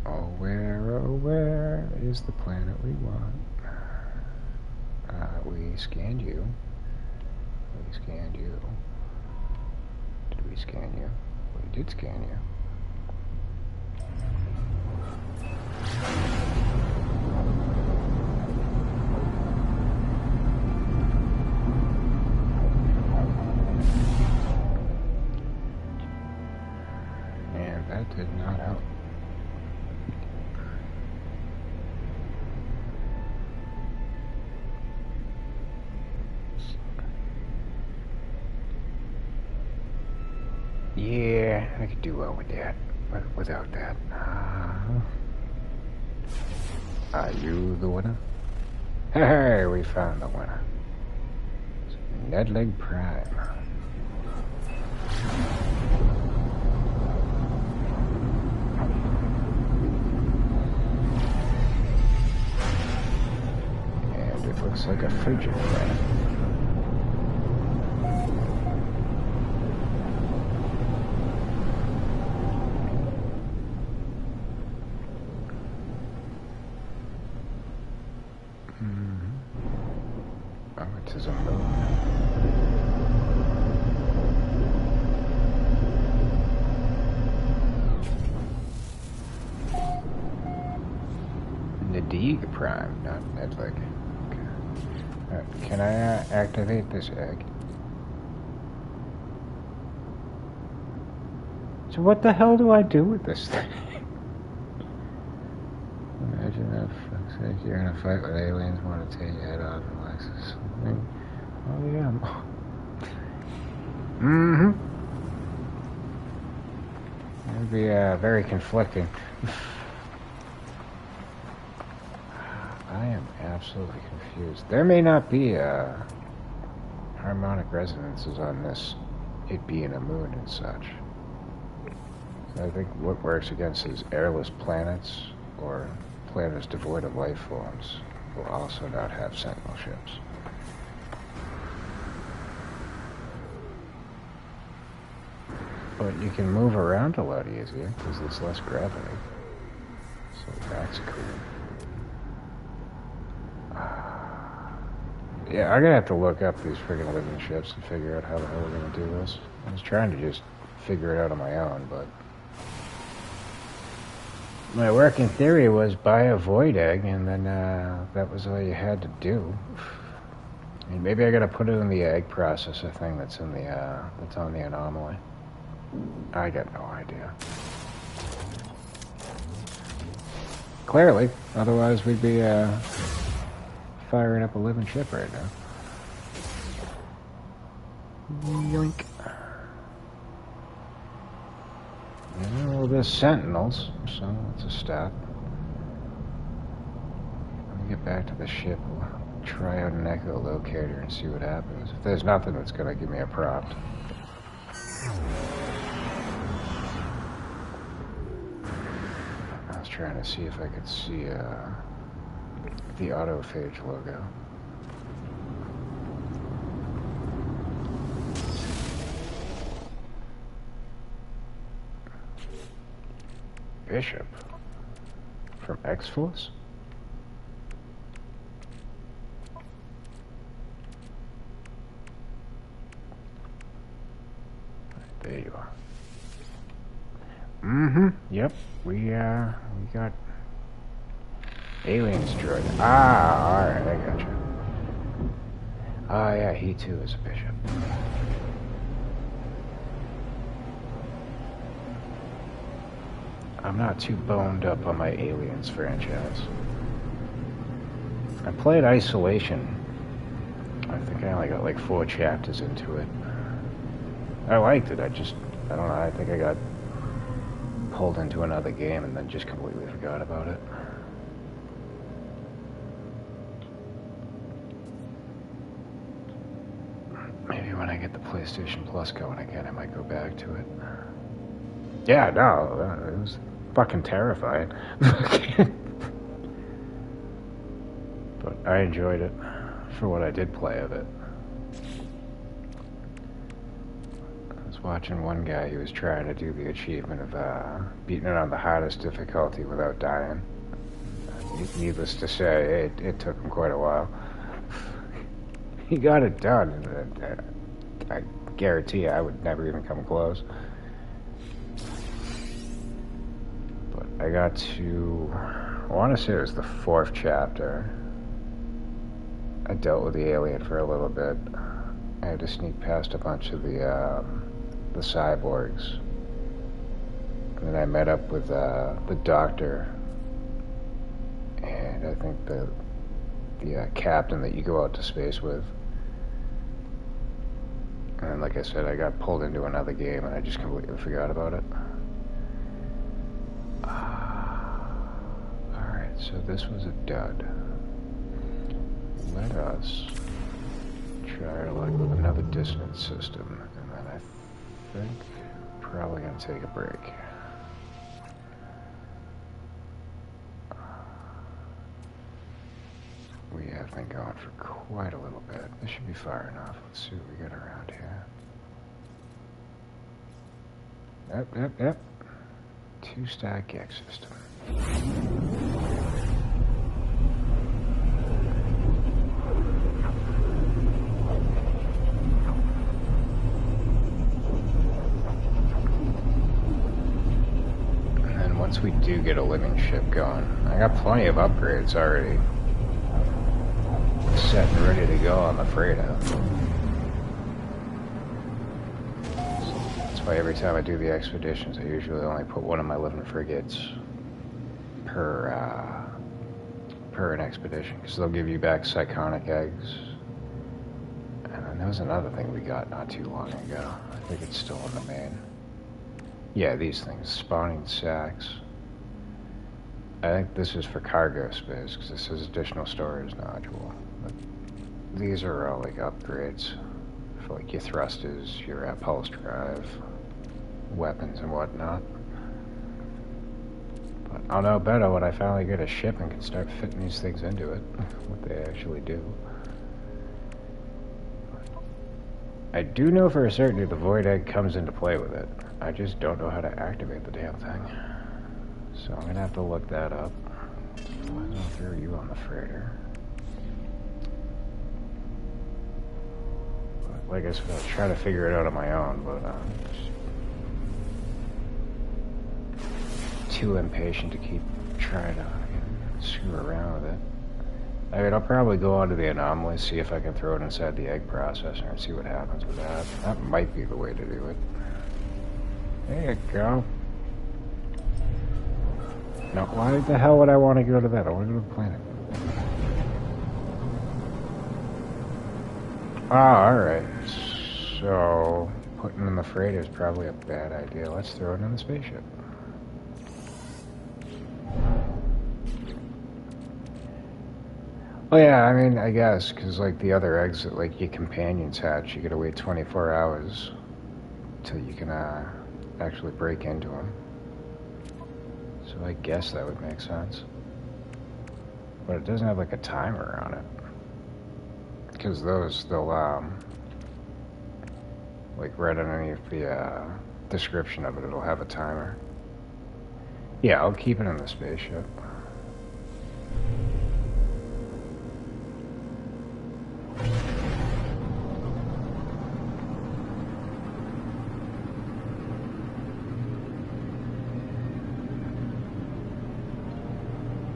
Oh, where is the planet we want? We scanned you. We scanned you. Did we scan you? We did scan you. And that did not help. Yeah, I could do well with that, but without that. Are you the winner? Hey, we found the winner. Nedleg Prime. And it looks like a frigid planet. Oh, it is a moon. Nadig Prime, not Nedleg. Okay. Can I activate this egg? So what the hell do I do with this thing? Imagine if you're in a fight with aliens, want to take your head off and wax something. Oh yeah. Mm-hmm. It would be very conflicting. I am absolutely confused. There may not be harmonic resonances on this, it being a moon and such. So I think what works against is airless planets or planets devoid of life forms will also not have Sentinel ships. But you can move around a lot easier because there's less gravity. So that's cool. Yeah, I'm gonna have to look up these friggin' living ships and figure out how the hell we're gonna do this. I was trying to just figure it out on my own, but my working theory was buy a void egg, and then that was all you had to do. I mean, maybe I gotta put it in the egg processor thing that's in the that's on the anomaly. I got no idea. Clearly, otherwise we'd be firing up a living ship right now. Yoink. Well, there's Sentinels, so that's a step. Let me get back to the ship. We'll try out an echolocator and see what happens. If there's nothing, that's gonna give me a prompt. I was trying to see if I could see the autophage logo. Bishop from X-Force? There you are. Mm-hmm. Yep. We got aliens droid. Ah, alright, I gotcha. Ah, yeah, he too is a bishop. I'm not too boned up on my Aliens franchise. I played Isolation. I think I only got like 4 chapters into it. I liked it, I don't know, I think I got pulled into another game and then just completely forgot about it. Maybe when I get the PlayStation Plus going again, I might go back to it. Yeah, no, it was fucking terrifying. But I enjoyed it for what I did play of it. I was watching one guy, he was trying to do the achievement of beating it on the hardest difficulty without dying. Needless to say, it took him quite a while. He got it done, and I guarantee you I would never even come close. But I got to, I want to say it was the 4th chapter. I dealt with the alien for a little bit. I had to sneak past a bunch of the cyborgs. And then I met up with the doctor. And I think the captain that you go out to space with. And like I said, I got pulled into another game and I just completely forgot about it. Alright, So this was a dud. Let us try like another dissonance system, and then I think probably gonna take a break. We have been going for quite a little bit. This should be far enough. Let's see what we got around here. Yep. 2-stack egg system. And then once we do get a living ship going, I got plenty of upgrades already set and ready to go on the freighter. That's why every time I do the expeditions, I usually only put one of my living frigates per an expedition, because they'll give you back psychonic eggs. And then there was another thing we got not too long ago. I think it's still in the main. Yeah, these things, spawning sacks. I think this is for cargo space, because this is additional storage nodule. But these are all like upgrades for like your thrusters, your pulse drive, weapons and whatnot. But I'll know better when I finally get a ship and can start fitting these things into it, what they actually do. I do know for a certainty the void egg comes into play with it. I just don't know how to activate the damn thing. So I'm gonna have to look that up. I'm gonna throw you on the freighter. But like I said, I'll try to figure it out on my own, but just too impatient to keep trying to screw around with it. I mean, I'll probably go onto the anomaly, see if I can throw it inside the egg processor and see what happens with that. That might be the way to do it. There you go. Now, why the hell would I want to go to that? I want to go to the planet. Ah, alright. So, putting in the freighter is probably a bad idea. Let's throw it in the spaceship. Well, yeah, I mean, I guess, because, like, the other eggs that, like, your companions hatch, you gotta wait 24 hours till you can, actually break into them. So I guess that would make sense. But it doesn't have, like, a timer on it. Because those, they'll, like, right underneath the, description of it, it'll have a timer. Yeah, I'll keep it in the spaceship.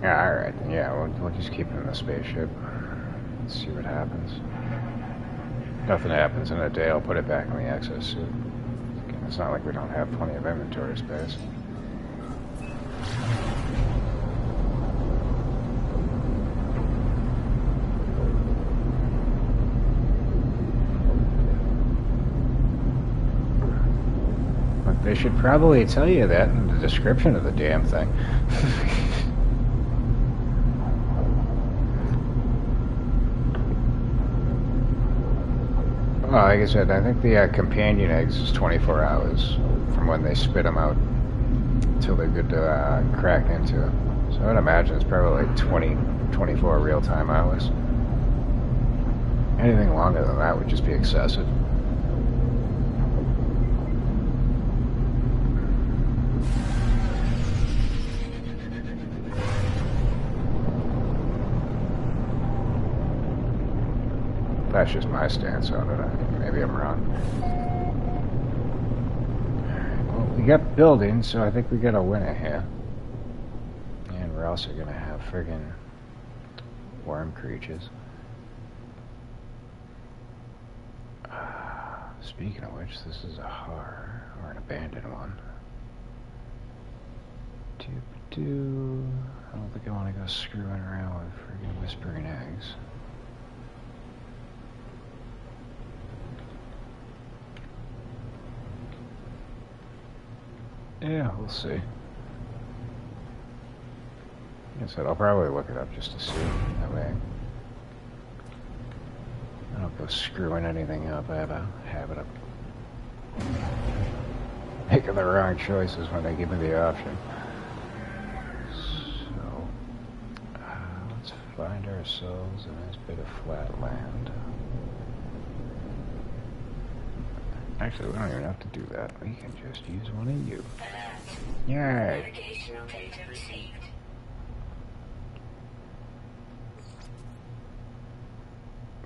Yeah, alright, yeah, we'll just keep it in the spaceship. Let's see what happens. Nothing happens in a day, I'll put it back in the exosuit. suit. Again, it's not like we don't have plenty of inventory space. But they should probably tell you that in the description of the damn thing. Well, like I said, I think the companion eggs is 24 hours from when they spit them out until they're good to crack into. So I'd imagine it's probably like 24 real-time hours. Anything longer than that would just be excessive. That's just my stance on it. I mean, maybe I'm wrong. Well, we got buildings, so I think we got a winner here. And we're also gonna have friggin' worm creatures. Speaking of which, this is a har, or an abandoned one. I don't think I want to go screwing around with friggin' whispering eggs. Yeah, we'll see. I said I'll probably look it up just to see. That way I don't go screwing anything up. I have a habit of making the wrong choices when they give me the option. So, let's find ourselves a nice bit of flat land. Actually, we don't even have to do that. We can just use one of you. Yay! Navigational data received.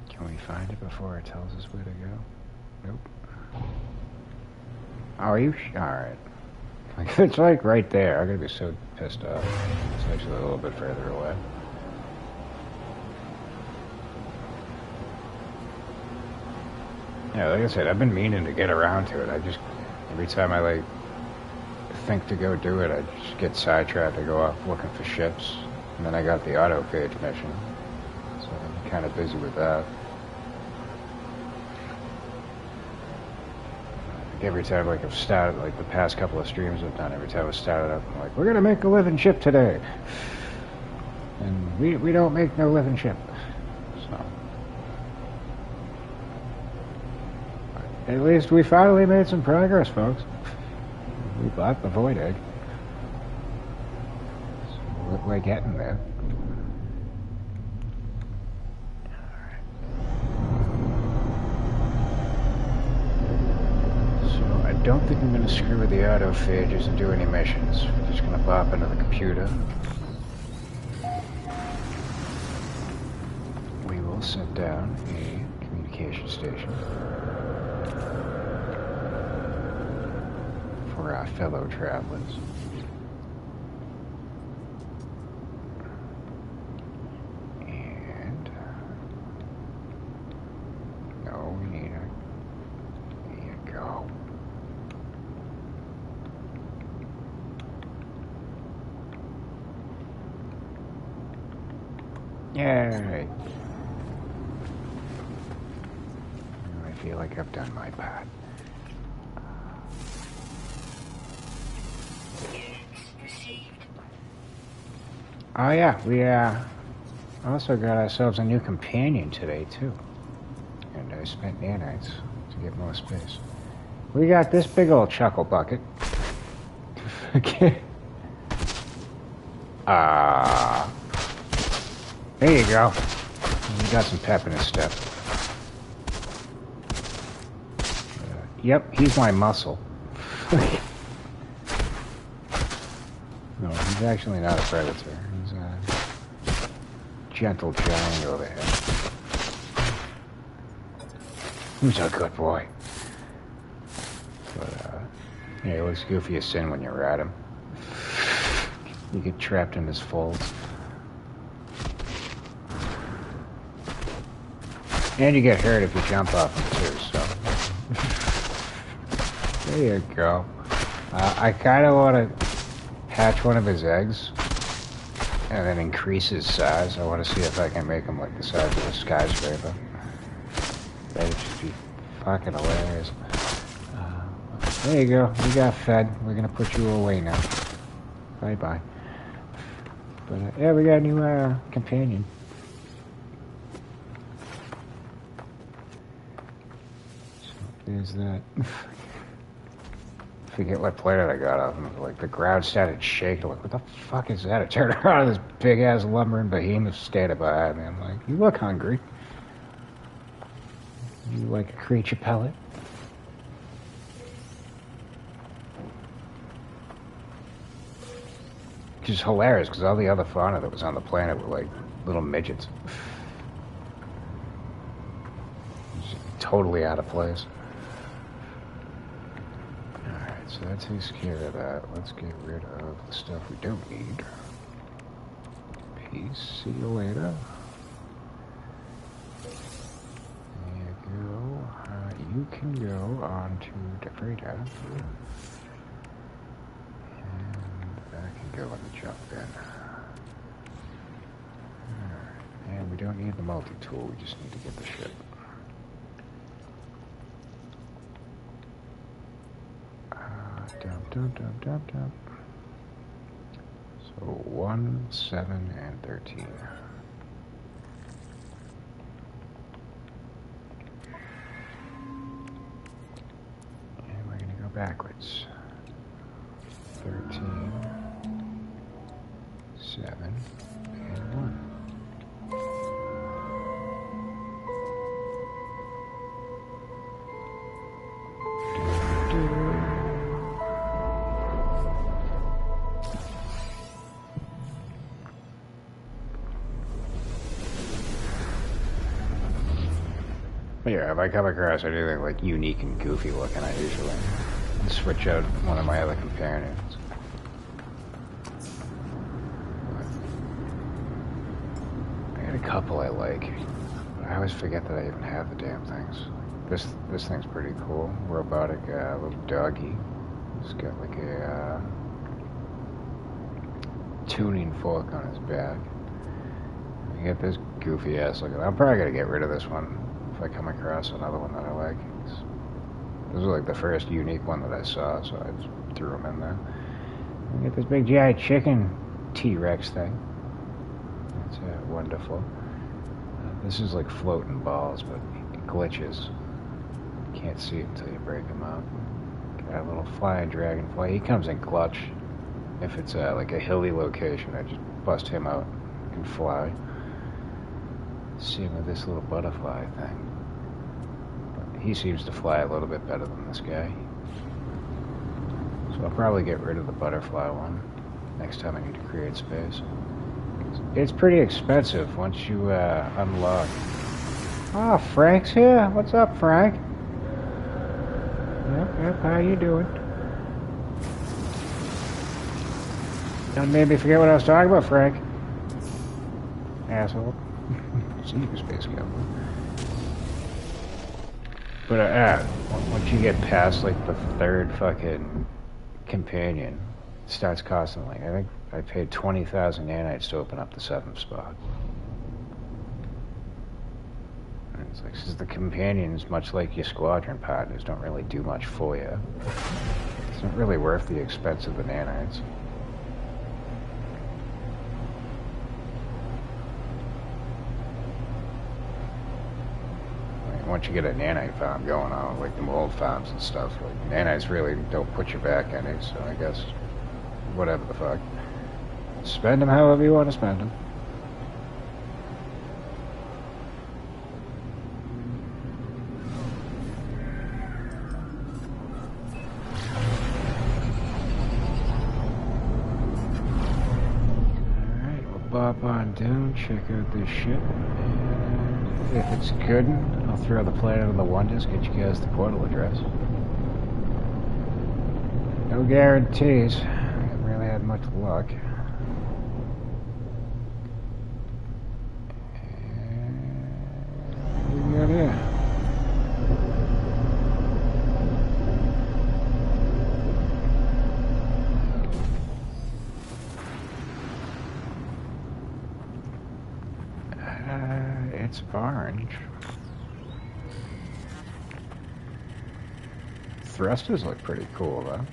Can we find it before it tells us where to go? Nope. Oh, alright. Like, it's like right there. I'm gonna be so pissed off. It's actually a little bit further away. Yeah, like I said, I've been meaning to get around to it. Every time I, like, think to go do it, I just get sidetracked. I go off looking for ships. And then I got the autophage mission. So I'm kind of busy with that. Every time, like, I've started, like, the past couple of streams I've done, every time I started up, I'm like, we're gonna make a living ship today. And we don't make no living ship. So. At least we finally made some progress, folks. We bought the Void Egg. So we're getting there. I don't think I'm going to screw with the autophages and do any missions. We're just going to pop into the computer. We will set down a communication station for our fellow travelers. And no, we need a. There you go. Yay! I feel like I've done my part. Oh yeah, we also got ourselves a new companion today too. And I spent nanites to get more space. We got this big old chuckle bucket. Okay. There you go. We got some pep in his step. Yep, he's my muscle. No, he's actually not a predator. He's a gentle giant over here. He's a good boy. But, yeah, he looks goofy as sin when you ride him. You get trapped in his folds. And you get hurt if you jump off him, too, so. There you go. I kind of want to hatch one of his eggs and then increase his size. I want to see if I can make him like the size of a skyscraper. That'd just be fucking hilarious. There you go. You got fed. We're going to put you away now. Bye-bye. But, yeah, we got a new companion. So, there's that. Forget what planet I got off him. Like, the ground started shaking. Like, what the fuck is that? I turned around, this big-ass lumbering behemoth standing behind me. I'm like, you look hungry. You like a creature pellet? Which is hilarious, because all the other fauna that was on the planet were, like, little midgets. Just totally out of place. So that takes care of that. Let's get rid of the stuff we don't need. Peace. See you later. There you go. You can go on to the freighter. And that can go in the junk bin. Alright. And we don't need the multi-tool. We just need to get the ship. Dump. So 1, 7, and 13. And we're going to go backwards. 13, 7, and 1. Yeah, if I come across anything like unique and goofy looking, I usually switch out one of my other companions. I got a couple I like. I always forget that I even have the damn things. This thing's pretty cool. Robotic little doggy. It's got like a tuning fork on his back. You get this goofy ass looking. I'm probably gonna get rid of this one if I come across another one that I like. This was like the first unique one that I saw, so I just threw them in there. You get this big giant chicken T-Rex thing. It's wonderful. This is like floating balls, but it glitches. You can't see it until you break them out. Got a little flying dragonfly. He comes in clutch. If it's like a hilly location, I just bust him out and fly. Same with this little butterfly thing. But he seems to fly a little bit better than this guy. So I'll probably get rid of the butterfly one next time I need to create space. It's pretty expensive once you unlock. Oh, Frank's here. What's up, Frank? Yep, how you doing? Don't make me forget what I was talking about, Frank. Asshole. See you, Space Cowboy. But once you get past like the third fucking companion, it starts costing like, I think I paid 20,000 nanites to open up the 7th spot. And it's like, since the companions, much like your squadron partners, don't really do much for you, it's not really worth the expense of the nanites. Once you get a nanite farm going on, like the mold farms and stuff, like nanites really don't put you back any, so I guess whatever the fuck. Spend them however you want to spend them. Alright, we'll bop on down, check out this ship, and if it's good, I'll throw the planet on the one disc, get you guys the portal address. No guarantees. I haven't really had much luck. What do we got here? It's orange. Thrusters look pretty cool, though.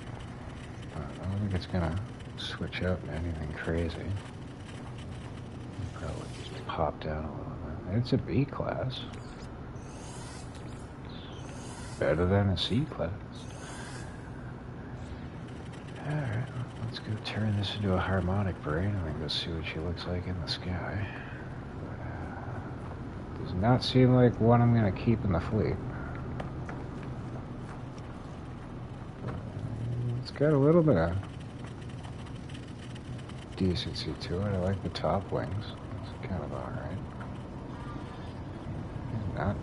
I don't think it's gonna switch out into anything crazy. Probably just pop down a little bit. It's a B class. It's better than a C class. Alright, let's go turn this into a harmonic brain and go see what she looks like in the sky. Does not seem like one I'm gonna keep in the fleet. It's got a little bit of decency to it. I like the top wings. It's kind of alright.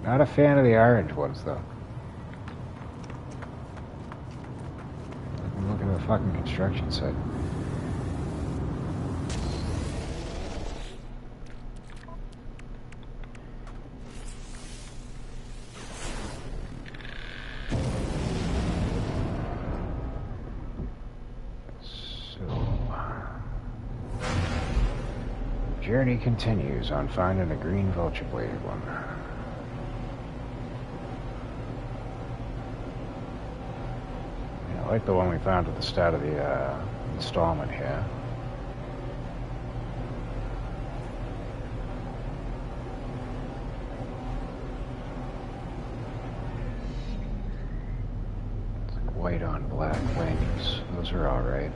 Not a fan of the orange ones, though. Look at the fucking construction site. Journey continues on finding a green vulture bladed one. Yeah, I like the one we found at the start of the installment here. white on black wings. Those are alright.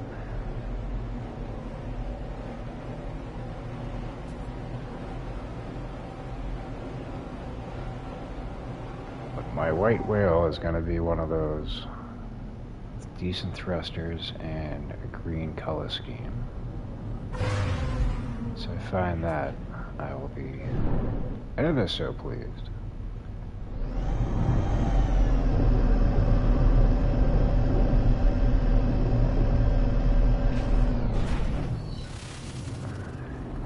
But my white whale is going to be one of those with decent thrusters and a green color scheme. So I find that I will be ever so pleased.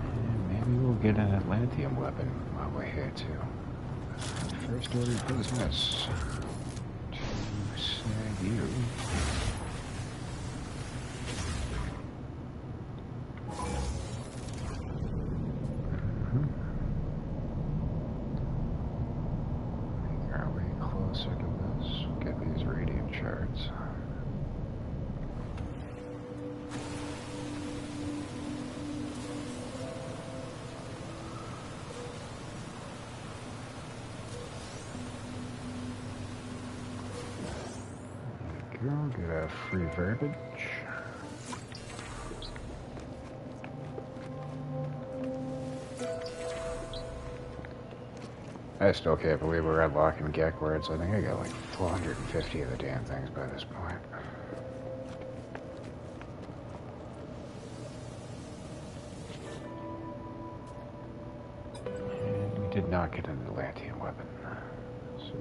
And maybe we'll get an Atlantean weapon while we're here too. First order of business to snag you. Get a free verbiage. I still can't believe we're unlocking Gek words. I think I got like 450 of the damn things by this point. And we did not get an Atlantean weapon. So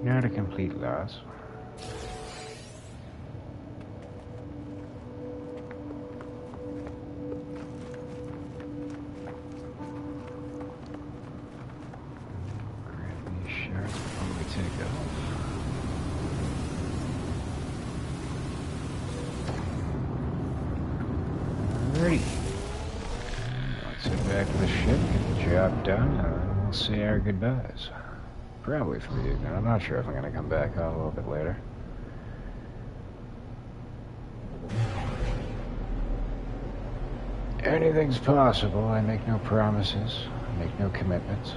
not a complete loss. Grab these shards before we take off. Alrighty. Let's head back to the ship, get the job done, and then we'll say our goodbyes. Probably for the evening. I'm not sure if I'm going to come back out a little bit later. Anything's possible. I make no promises. I make no commitments.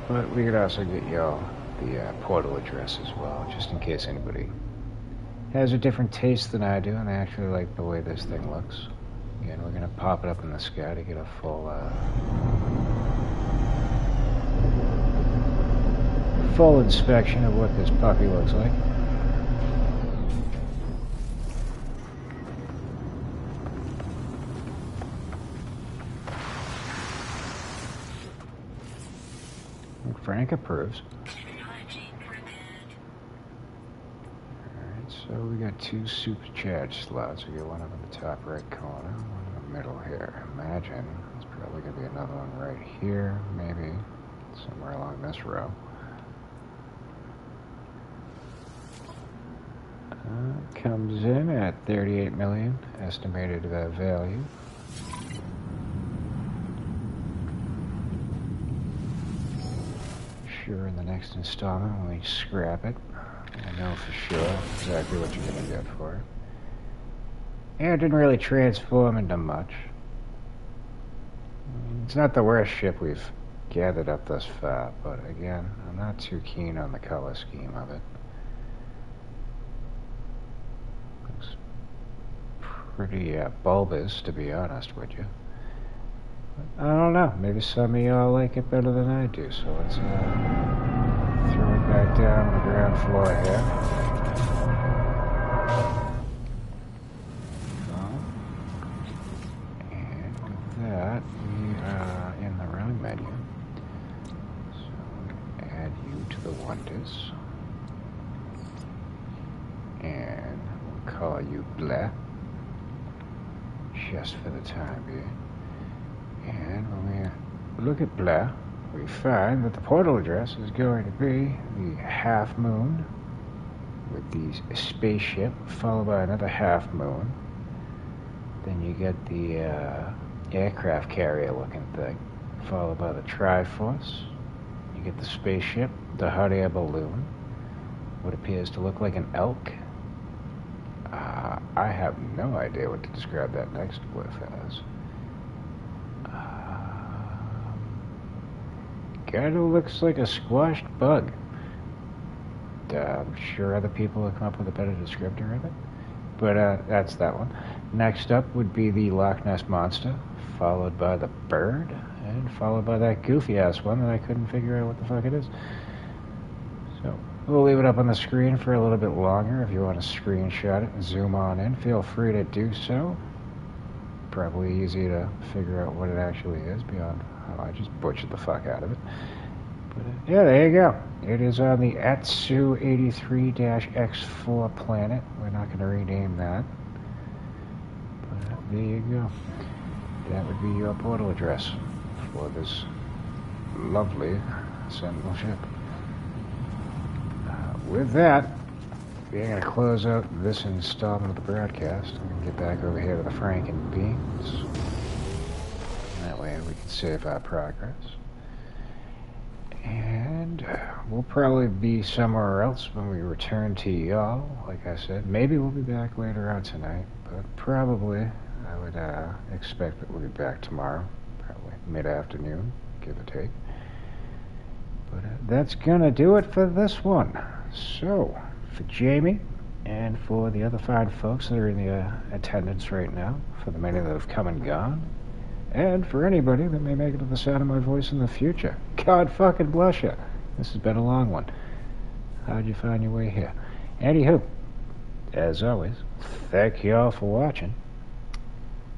But we could also get y'all the portal address as well, just in case anybody has a different taste than I do and they actually like the way this thing looks. Again, we're gonna pop it up in the sky to get a full inspection of what this puppy looks like. Frank approves. Alright, so we got 2 super charge slots. We got one up in the top right corner, one in the middle here. Imagine there's probably going to be another one right here, maybe somewhere along this row. Comes in at 38 million estimated value. Sure, in the next installment when we scrap it, I know for sure exactly what you're going to get for it. And it didn't really transform into much. It's not the worst ship we've gathered up thus far, but again, I'm not too keen on the color scheme of it. Looks pretty bulbous, to be honest with you. I don't know, maybe some of y'all like it better than I do, so let's throw it back down on the ground floor here. And with that, we are in the round menu. So I'm going to add you to the wonders. And we'll call you Blah, just for the time being. And when we look at Blah, we find that the portal address is going to be the Half Moon with the spaceship, followed by another half moon. Then you get the aircraft carrier looking thing, followed by the Triforce. You get the spaceship, the hot air balloon, what appears to look like an elk. I have no idea what to describe that next glyph as. Kinda looks like a squashed bug. I'm sure other people will come up with a better descriptor of it. But that's that one. Next up would be the Loch Ness Monster, followed by the bird, and followed by that goofy-ass one that I couldn't figure out what the fuck it is. So, we'll leave it up on the screen for a little bit longer. If you want to screenshot it and zoom on in, feel free to do so. Probably easy to figure out what it actually is beyond how I just butchered the fuck out of it. But yeah, there you go. It is on the Atsu 83-X4 planet. We're not going to rename that. But there you go. That would be your portal address for this lovely Sentinel ship. With that, we're going to close out this installment of the broadcast. I'm going to get back over here to the Franken beams. That way we can save our progress. And we'll probably be somewhere else when we return to y'all. Like I said, maybe we'll be back later on tonight, but probably I would expect that we'll be back tomorrow, probably mid-afternoon, give or take. But that's gonna do it for this one. So, for Jamie, and for the other fine folks that are in the attendance right now, for the many that have come and gone, and for anybody that may make it to the sound of my voice in the future, God fucking bless you. This has been a long one. How'd you find your way here? Anywho, as always, thank you all for watching.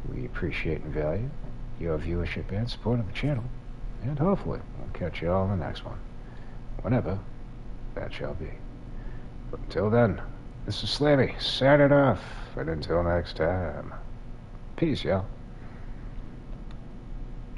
We appreciate and value your viewership and support of the channel, and hopefully we'll catch you all in the next one, whenever that shall be. But until then, this is Slammy, signing off, and until next time, peace, y'all.